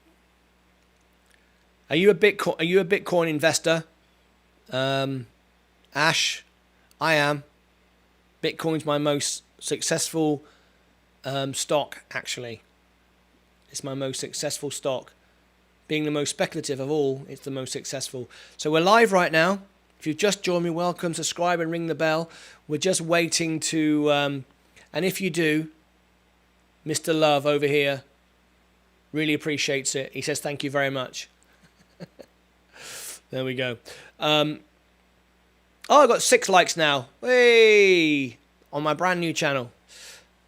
Are you a Bitcoin investor? Ash, I am. Bitcoin's my most successful stock, actually. It's my most successful stock. Being the most speculative of all, it's the most successful. So we're live right now. If you've just joined me, welcome. Subscribe and ring the bell. We're just waiting to... and if you do, Mr. Love over here really appreciates it. He says thank you very much. There we go. Oh, I got 6 likes now. Hey! On my brand new channel.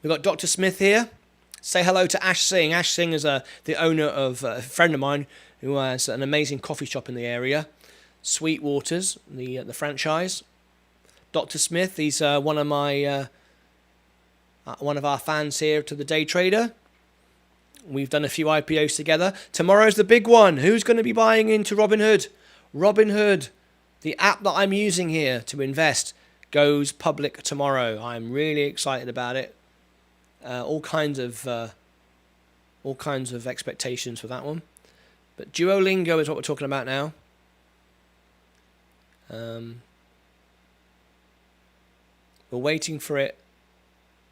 We've got Dr. Smith here. Say hello to Ash Singh. Ash Singh is the owner of a friend of mine who has an amazing coffee shop in the area. Sweetwater's, the franchise. Dr. Smith, he's one of our fans here to the Day Trader. We've done a few IPOs together. Tomorrow's the big one. Who's going to be buying into Robinhood? Robinhood, the app that I'm using here to invest, goes public tomorrow. I'm really excited about it. All kinds of expectations for that one. But Duolingo is what we're talking about now. We're waiting for it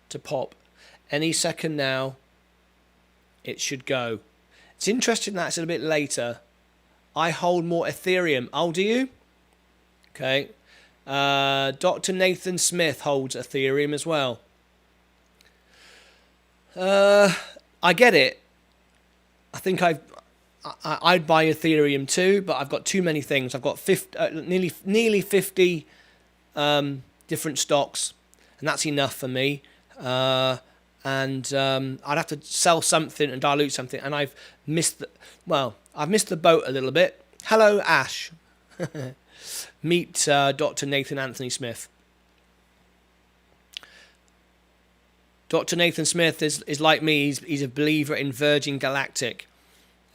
to pop. Any second now, it should go. It's interesting that it's a bit later. I hold more Ethereum. Oh, do you? Okay. Dr. Nathan Smith holds Ethereum as well. I get it. I think I'd buy Ethereum too, but I've got too many things. I've got nearly 50 different stocks, and that's enough for me. I'd have to sell something and dilute something, and I've missed the boat a little bit. Hello, Ash. Meet Dr. Nathan Anthony Smith. Dr. Nathan Smith is like me. He's a believer in Virgin Galactic.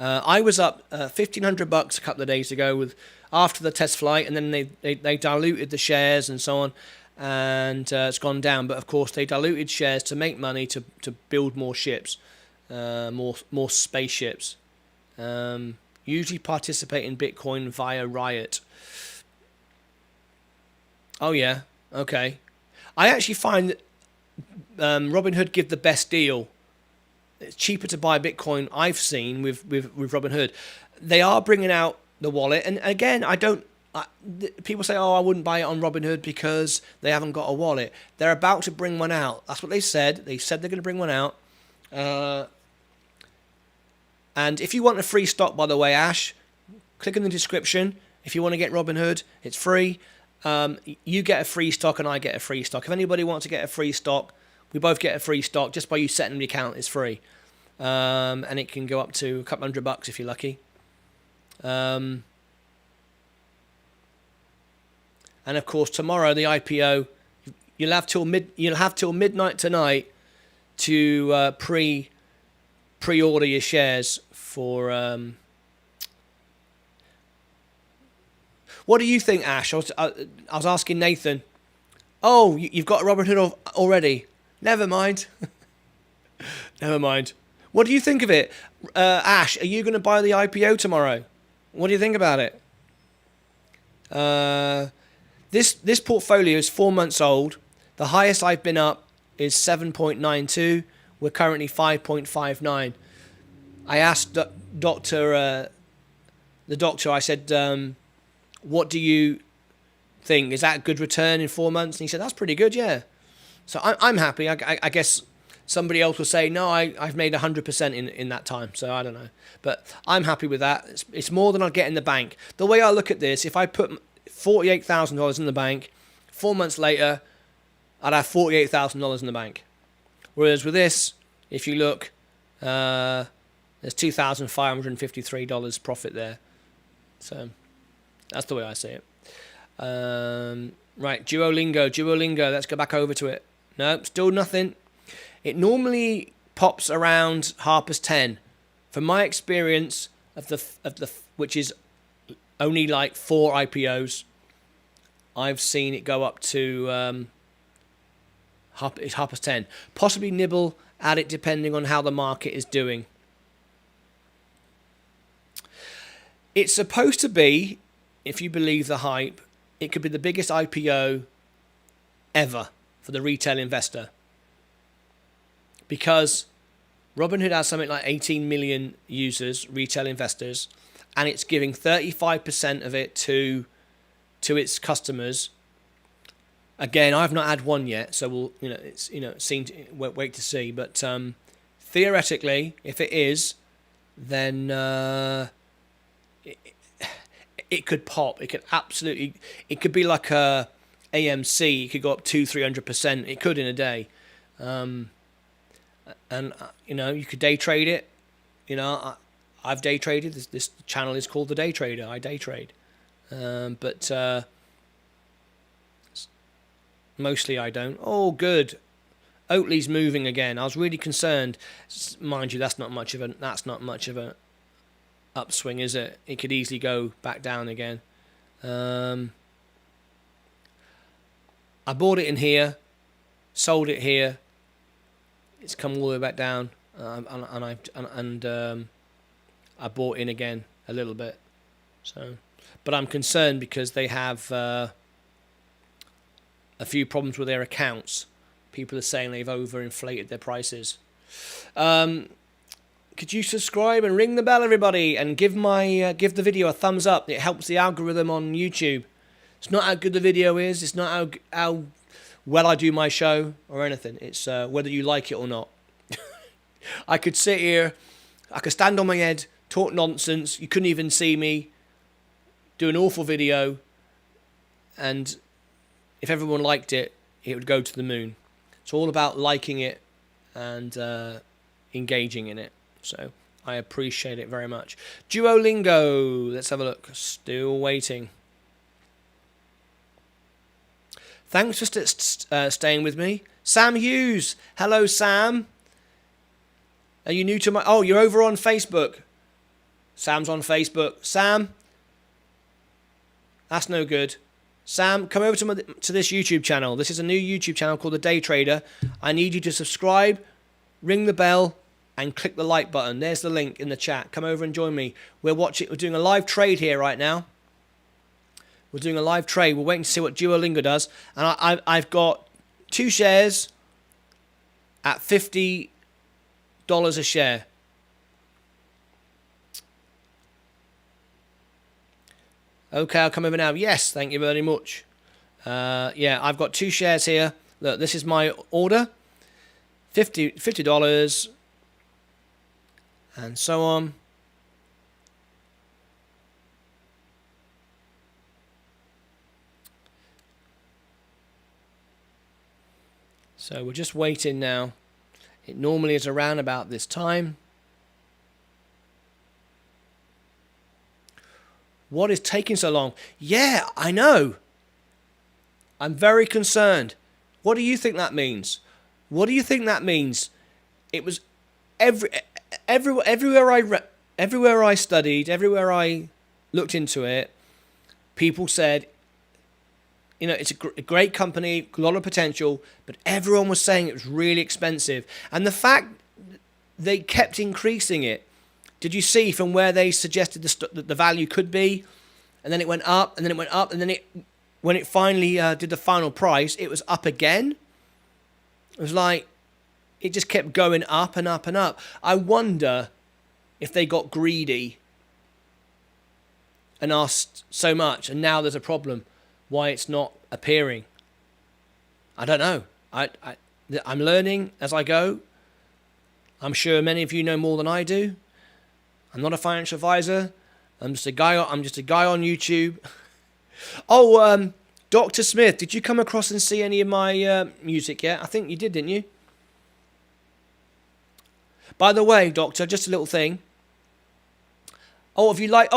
I was up $1,500 a couple of days ago after the test flight, and then they diluted the shares and so on, and it's gone down. But of course, they diluted shares to make money to build more ships, more spaceships. Usually participate in Bitcoin via Riot. Oh yeah, okay. I actually find that Robinhood give the best deal. It's cheaper to buy Bitcoin I've seen with Robinhood. They are bringing out the wallet, and again, people say, "Oh, I wouldn't buy it on Robinhood because they haven't got a wallet." They're about to bring one out. That's what they said. They said they're going to bring one out. And if you want a free stock, by the way, Ash, click in the description. If you want to get Robinhood, it's free. You get a free stock and I get a free stock. If anybody wants to get a free stock, we both get a free stock just by you setting the account. It's free, and it can go up to a couple $100 if you're lucky. And of course, tomorrow the IPO, you'll have till midnight tonight to pre-order your shares for. What do you think, Ash? I was asking Nathan. Oh, you've got Robinhood already. Never mind. Never mind. What do you think of it? Ash, are you going to buy the IPO tomorrow? What do you think about it? This portfolio is 4 months old. The highest I've been up is 7.92. We're currently 5.59. I asked the doctor, I said, what do you think? Is that a good return in 4 months? And he said, that's pretty good, yeah. So I'm happy. I guess somebody else will say, no, I've made 100% in that time. So I don't know. But I'm happy with that. It's more than I'll get in the bank. The way I look at this, if I put $48,000 in the bank, 4 months later, I'd have $48,000 in the bank. Whereas with this, if you look, there's $2,553 profit there. So that's the way I see it. Right, Duolingo. Let's go back over to it. No, still nothing. It normally pops around 10:30. From my experience of the which is only like 4 IPOs, I've seen it go up to it's 10:30. Possibly nibble at it depending on how the market is doing. It's supposed to be, if you believe the hype, it could be the biggest IPO ever for the retail investor. Because Robinhood has something like 18 million users, retail investors, and it's giving 35% of it to its customers. Again, I've not had one yet, so we'll wait to see. But theoretically, if it is, then it could pop. It could absolutely. It could be like a AMC. It could go up 200-300%. It could in a day, and you could day trade it. I've day traded. This channel is called The Day Trader. I day trade, but mostly I don't. Oh, good. Oatly's moving again. I was really concerned. Mind you, that's not much of a upswing, is it? It could easily go back down again. I bought it in here, sold it here. It's come all the way back down, and I bought in again a little bit. So, but I'm concerned because they have a few problems with their accounts. People are saying they've overinflated their prices. Could you subscribe and ring the bell, everybody, and give the video a thumbs up? It helps the algorithm on YouTube. It's not how good the video is. It's not how well I do my show or anything. It's whether you like it or not. I could sit here, I could stand on my head, talk nonsense. You couldn't even see me, do an awful video, and if everyone liked it, it would go to the moon. It's all about liking it and engaging in it. So I appreciate it very much. Duolingo, let's have a look. Still waiting. Thanks for staying with me. Sam Hughes. Hello, Sam. Are you new to my... Oh, you're over on Facebook. Sam's on Facebook. Sam, that's no good. Sam, come over to this YouTube channel. This is a new YouTube channel called The Day Trader. I need you to subscribe, ring the bell, and click the like button. There's the link in the chat. Come over and join me. We're doing a live trade here right now. We're doing a live trade. We're waiting to see what Duolingo does. And I've got 2 shares at $50 a share. Okay, I'll come over now. Yes, thank you very much. Yeah, I've got 2 shares here. Look, this is my order. $50 and so on. So we're just waiting now. It normally is around about this time. What is taking so long? Yeah, I know. I'm very concerned. What do you think that means? What do you think that means? It was everywhere I studied, everywhere I looked into it, people said, you know, it's a great company, a lot of potential, but everyone was saying it was really expensive. And the fact they kept increasing it, did you see from where they suggested the value could be? And then it went up, and then it went up, and then when it finally did the final price, it was up again. It was like, it just kept going up and up and up. I wonder if they got greedy and asked so much, and now there's a problem. Why it's not appearing. I don't know. I'm learning as I go. I'm sure many of you know more than I do. I'm not a financial advisor. I'm just a guy on YouTube. Oh, Dr. Smith, did you come across and see any of my music yet? I think you did, didn't you? By the way, Doctor, just a little thing. Oh, if you like,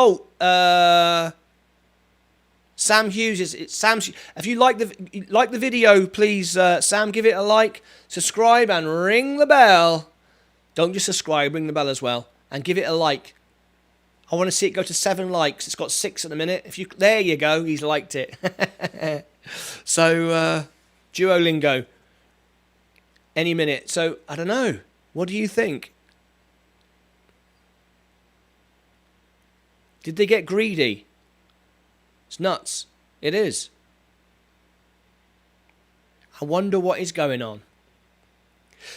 Sam Hughes if you like the video, please, Sam, give it a like, subscribe, and ring the bell. Don't just subscribe, ring the bell as well, and give it a like. I want to see it go to 7 likes. It's got 6 at the minute. There you go, he's liked it. So, Duolingo, any minute. So I don't know. What do you think? Did they get greedy? It's nuts. It is. I wonder what is going on.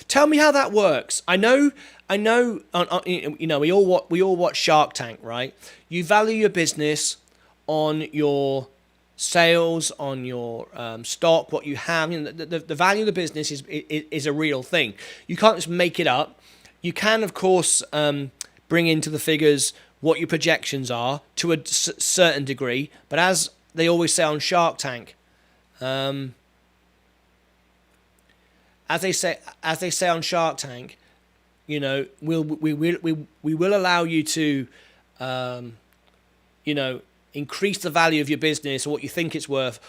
Tell me how that works. I know. You know, we all watch Shark Tank, right? You value your business on your sales, on your stock, what you have. You know, the value of the business is a real thing. You can't just make it up. You can, of course, bring into the figures what your projections are to a certain degree, but as they always say on Shark Tank, as they say on Shark Tank, you know, we will allow you to, you know, increase the value of your business or what you think it's worth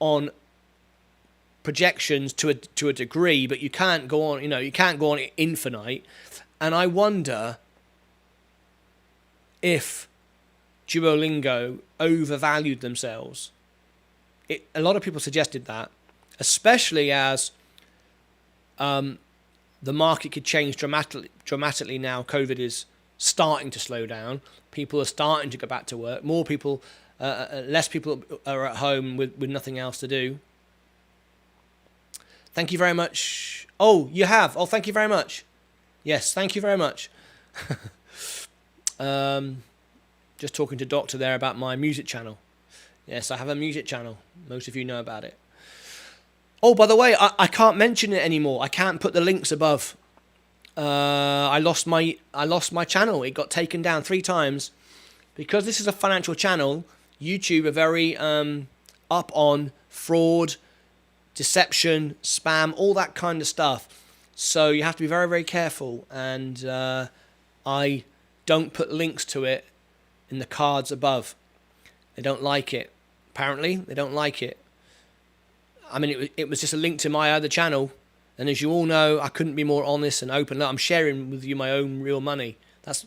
on projections to a degree, but you can't go on. You can't go on infinite. And I wonder if Duolingo overvalued themselves. A lot of people suggested that, especially as the market could change dramatically now. COVID is starting to slow down. People are starting to go back to work. More people, less people are at home with nothing else to do. Thank you very much. Oh, you have. Oh, thank you very much. Yes, thank you very much. Just talking to Doctor there about my music channel. Yes, I have a music channel. Most of you know about it. Oh, by the way, I can't mention it anymore. I can't put the links above. I lost my channel. It got taken down 3 times. Because this is a financial channel, YouTube are very up on fraud, deception, spam, all that kind of stuff. So you have to be very, very careful. And I don't put links to it in the cards above. They don't like it. Apparently, they don't like it. I mean, it was just a link to my other channel. And as you all know, I couldn't be more honest and open. I'm sharing with you my own real money. That's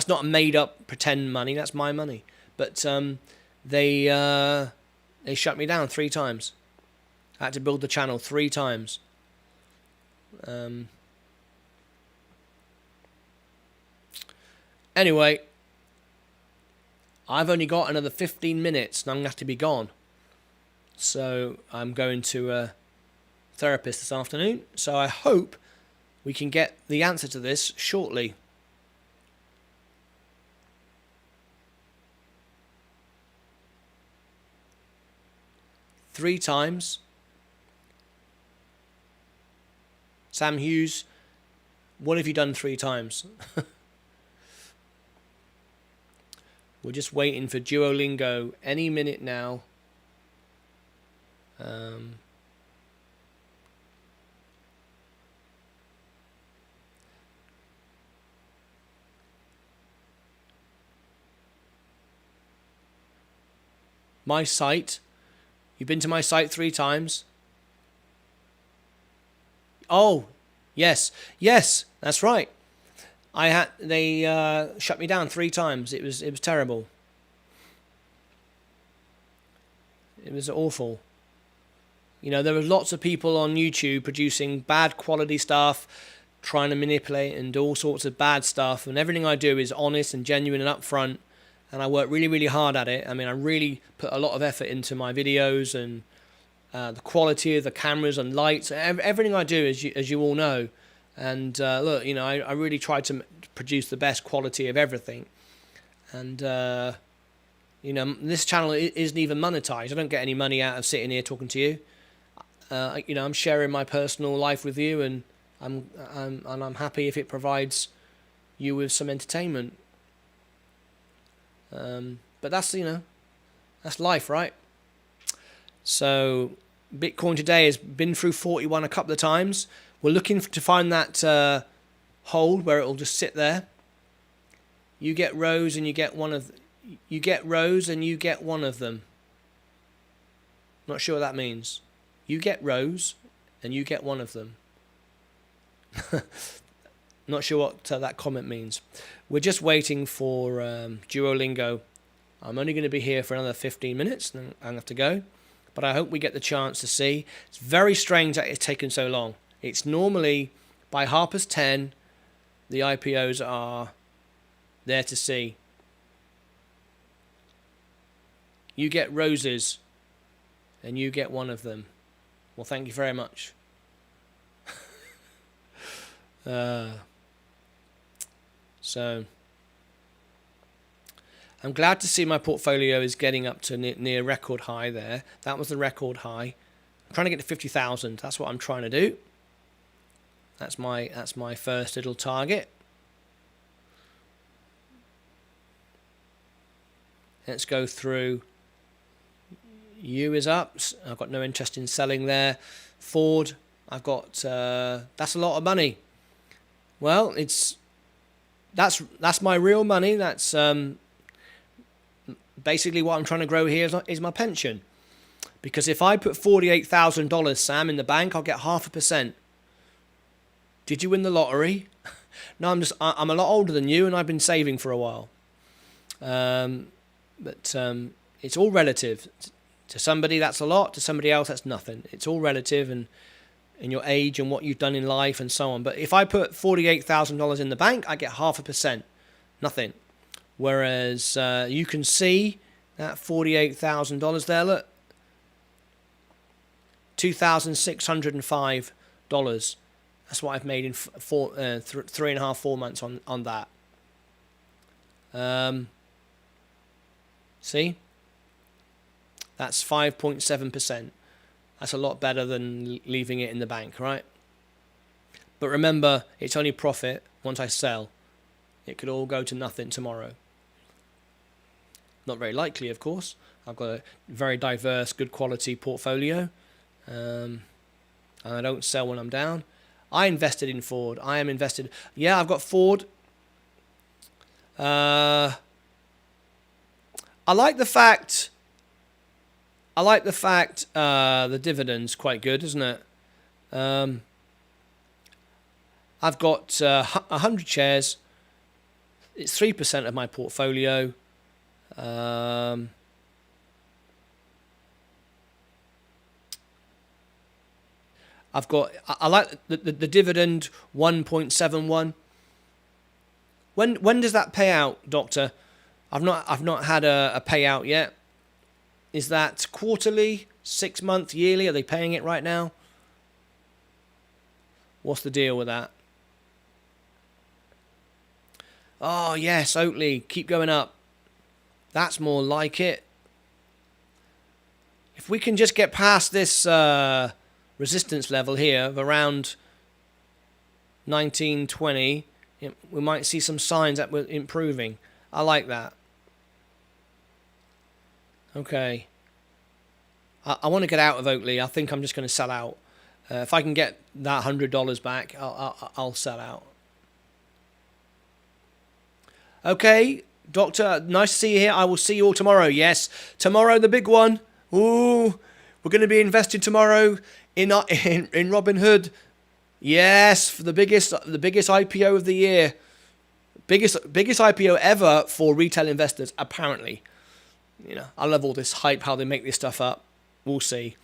not made up pretend money. That's my money. But they shut me down 3 times. I had to build the channel 3 times. Anyway, I've only got another 15 minutes and I'm going to have to be gone. So I'm going to a therapist this afternoon. So I hope we can get the answer to this shortly. Three times. Sam Hughes, what have you done 3 times? We're just waiting for Duolingo any minute now. My site. You've been to my site 3 times. Oh, yes, that's right. They shut me down 3 times. It was terrible. It was awful. There were lots of people on YouTube producing bad quality stuff, trying to manipulate and do all sorts of bad stuff. And everything I do is honest and genuine and upfront. And I work really, really hard at it. I mean, I really put a lot of effort into my videos and the quality of the cameras and lights. Everything I do, as you all know. And look, I really try to produce the best quality of everything. And this channel isn't even monetized. I don't get any money out of sitting here talking to you. I'm sharing my personal life with you, and I'm happy if it provides you with some entertainment. But that's that's life, right? So Bitcoin today has been through 41 a couple of times. We're looking to find that hold where it'll just sit there. You get rows and you get one of them. Not sure what that means. You get rows and you get one of them. Not sure what that comment means. We're just waiting for Duolingo. I'm only going to be here for another 15 minutes and I have to go. But I hope we get the chance to see. It's very strange that it's taken so long. It's normally by 10:30, the IPOs are there to see. You get roses and you get one of them. Well, thank you very much. So I'm glad to see my portfolio is getting up to near record high there. That was the record high. I'm trying to get to 50,000. That's what I'm trying to do. That's my first little target. Let's go through. U is up. I've got no interest in selling there. Ford, I've got that's a lot of money. Well, that's my real money. That's basically what I'm trying to grow here is my pension, Because if I put $48,000, Sam, in the bank, I'll get 0.5%. Did you win the lottery? No, I'm a lot older than you, and I've been saving for a while. But it's all relative. To somebody, that's a lot. To somebody else, that's nothing. It's all relative, and in your age and what you've done in life and so on. But if I put $48,000 in the bank, I get 0.5%. Nothing. Whereas you can see that $48,000 there, look. $2,605. That's what I've made in 3.5, 4 months on that. See? That's 5.7%. That's a lot better than leaving it in the bank, right? But remember, it's only profit once I sell. It could all go to nothing tomorrow. Not very likely, of course. I've got a very diverse, good quality portfolio. And I don't sell when I'm down. I invested in Ford. I am invested. Yeah, I've got Ford. I like the fact the dividend's quite good, isn't it? I've got 100 shares. It's 3% of my portfolio. I've got. I like the dividend 1.71. When does that pay out, Doctor? I've not had a payout yet. Is that quarterly, 6 month, yearly? Are they paying it right now? What's the deal with that? Oh yes, Oatly, keep going up. That's more like it. If we can just get past this resistance level here of around 1920, we might see some signs that we're improving. I like that. Okay. I want to get out of Oatly. I think I'm just going to sell out. If I can get that $100 back, I'll sell out. Okay, Doctor, nice to see you here. I will see you all tomorrow. Yes, tomorrow the big one. Ooh, we're going to be investing tomorrow in Robinhood. Yes, for the biggest IPO of the year. Biggest IPO ever for retail investors, apparently. You know, I love all this hype, how they make this stuff up. We'll see.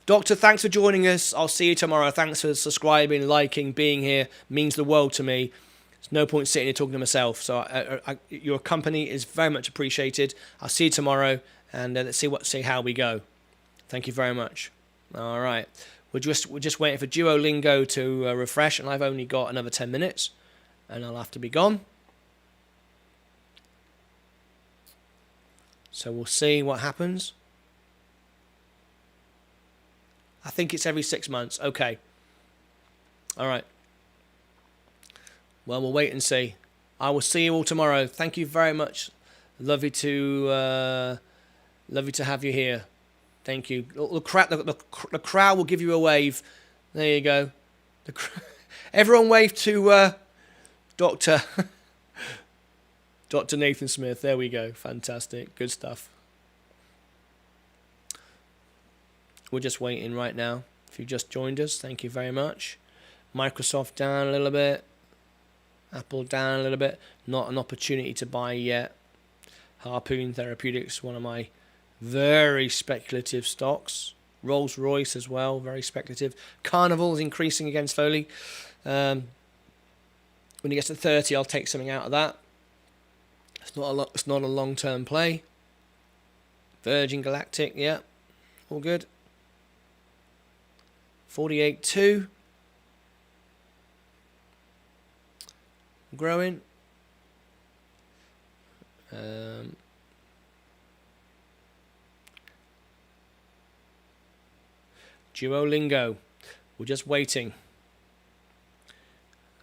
Doctor, thanks for joining us. I'll see you tomorrow. Thanks for subscribing, liking, being here. Means the world to me. There's no point sitting here talking to myself. So your company is very much appreciated. I'll see you tomorrow, and let's see how we go. Thank you very much. All right. We're just waiting for Duolingo to refresh, and I've only got another 10 minutes, and I'll have to be gone. So we'll see what happens. I think it's every 6 months. Okay. All right. Well, we'll wait and see. I will see you all tomorrow. Thank you very much. Lovely to have you here. Thank you. The crowd will give you a wave. There you go. Everyone wave to Dr. Nathan Smith. There we go. Fantastic. Good stuff. We're just waiting right now. If you just joined us, thank you very much. Microsoft down a little bit. Apple down a little bit. Not an opportunity to buy yet. Harpoon Therapeutics, one of my very speculative stocks. Rolls-Royce as well, very speculative. Carnival is increasing against Foley. When it gets to 30, I'll take something out of that. It's not a long-term play. Virgin Galactic, yeah, all good. 48.2. Growing. Duolingo. We're just waiting.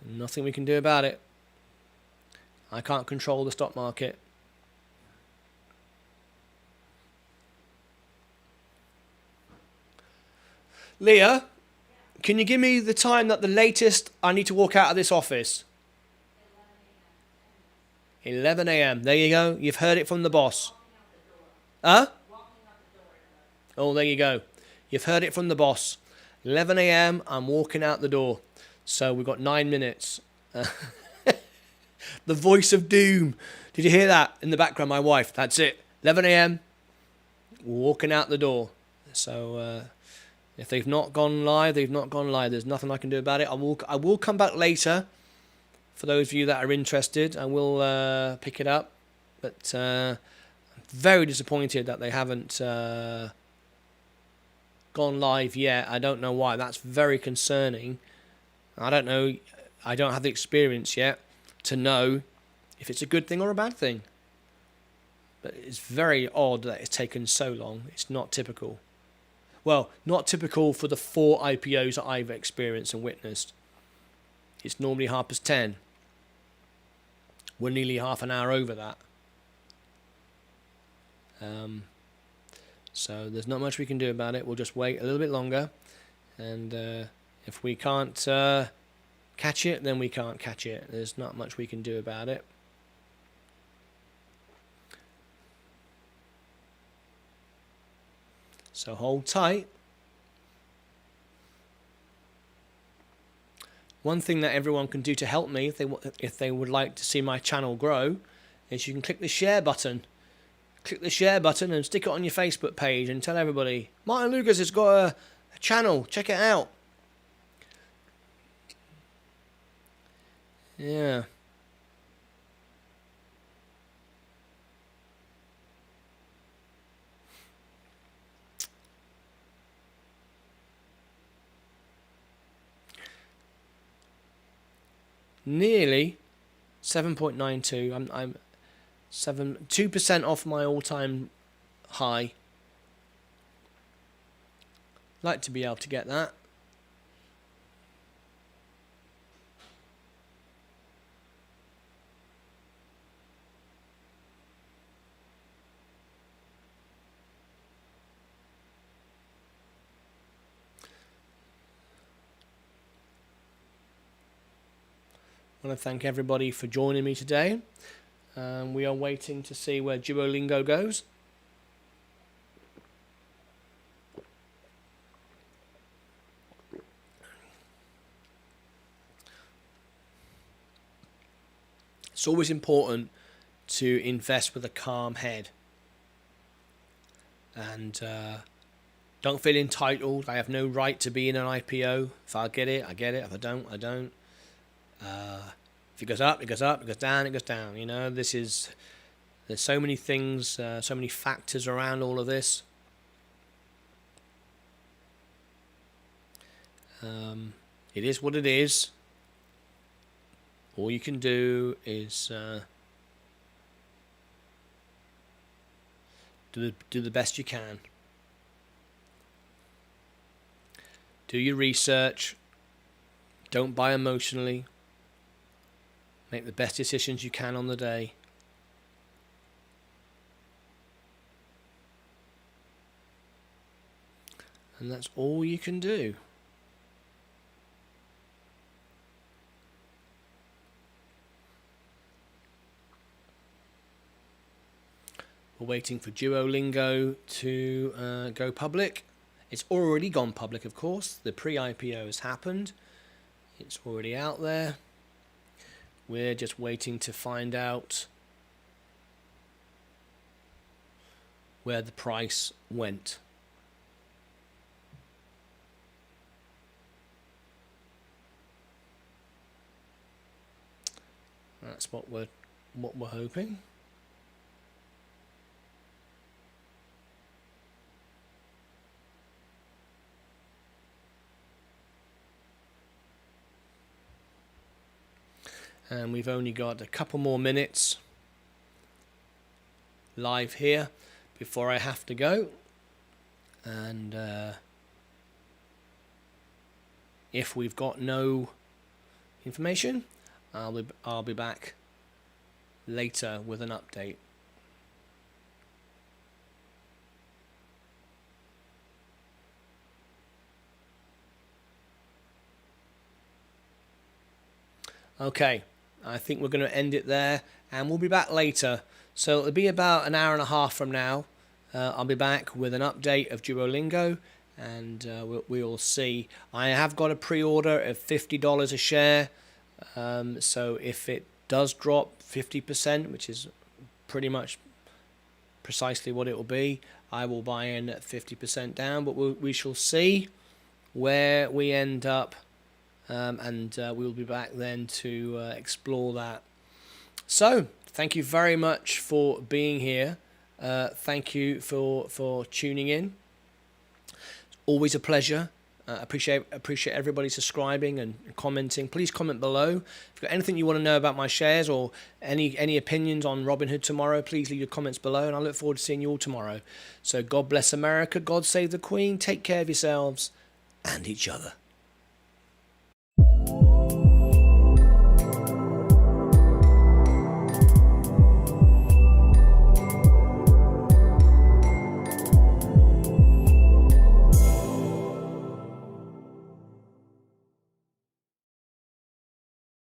Nothing we can do about it. I can't control the stock market. Leah, can you give me the time that the latest I need to walk out of this office? 11 a.m. There you go. You've heard it from the boss. Huh? Oh, there you go. You've heard it from the boss. 11 a.m. I'm walking out the door. So we've got 9 minutes. The voice of doom. Did you hear that in the background? My wife. That's it. 11 a.m. We're walking out the door. So if they've not gone live, they've not gone live. There's nothing I can do about it. I will come back later. For those of you that are interested, I will pick it up. But I'm very disappointed that they haven't gone live yet. I don't know why. That's very concerning. I don't know. I don't have the experience yet to know if it's a good thing or a bad thing. But it's very odd that it's taken so long. It's not typical. Well, not typical for the 4 IPOs that I've experienced and witnessed. It's normally 10:30. We're nearly half an hour over that. So there's not much we can do about it. We'll just wait a little bit longer. And if we can't catch it, then we can't catch it. There's not much we can do about it. So hold tight. One thing that everyone can do to help me if they would like to see my channel grow is you can click the share button. Click the share button and stick it on your Facebook page and tell everybody, Martyn Lucas has got a channel, check it out. Yeah. Nearly 7.92. I'm 2% off my all-time high. Like to be able to get that. I want to thank everybody for joining me today. We are waiting to see where Duolingo goes. It's always important to invest with a calm head. And don't feel entitled. I have no right to be in an IPO. If I get it, I get it. If I don't, I don't. If it goes up, it goes up. If it goes down, it goes down. You know, there's so many things, so many factors around all of this. It is what it is. All you can do is do the best you can. Do your research. Don't buy emotionally. Make the best decisions you can on the day. And that's all you can do. We're waiting for Duolingo to go public. It's already gone public, of course. The pre-IPO has happened. It's already out there. We're just waiting to find out where the price went. That's what we're hoping. And we've only got a couple more minutes live here before I have to go. And if we've got no information, I'll be back later with an update. Okay. I think we're going to end it there, and we'll be back later. So it'll be about an hour and a half from now. I'll be back with an update of Duolingo, and we'll see. I have got a pre-order of $50 a share, so if it does drop 50%, which is pretty much precisely what it will be, I will buy in at 50% down, but we shall see where we end up, and we'll be back then to explore that. So thank you very much for being here. Thank you for tuning in. Always a pleasure. Appreciate everybody subscribing and commenting. Please comment below. If you've got anything you want to know about my shares or any opinions on Robinhood tomorrow, please leave your comments below, and I look forward to seeing you all tomorrow. So God bless America. God save the Queen. Take care of yourselves and each other.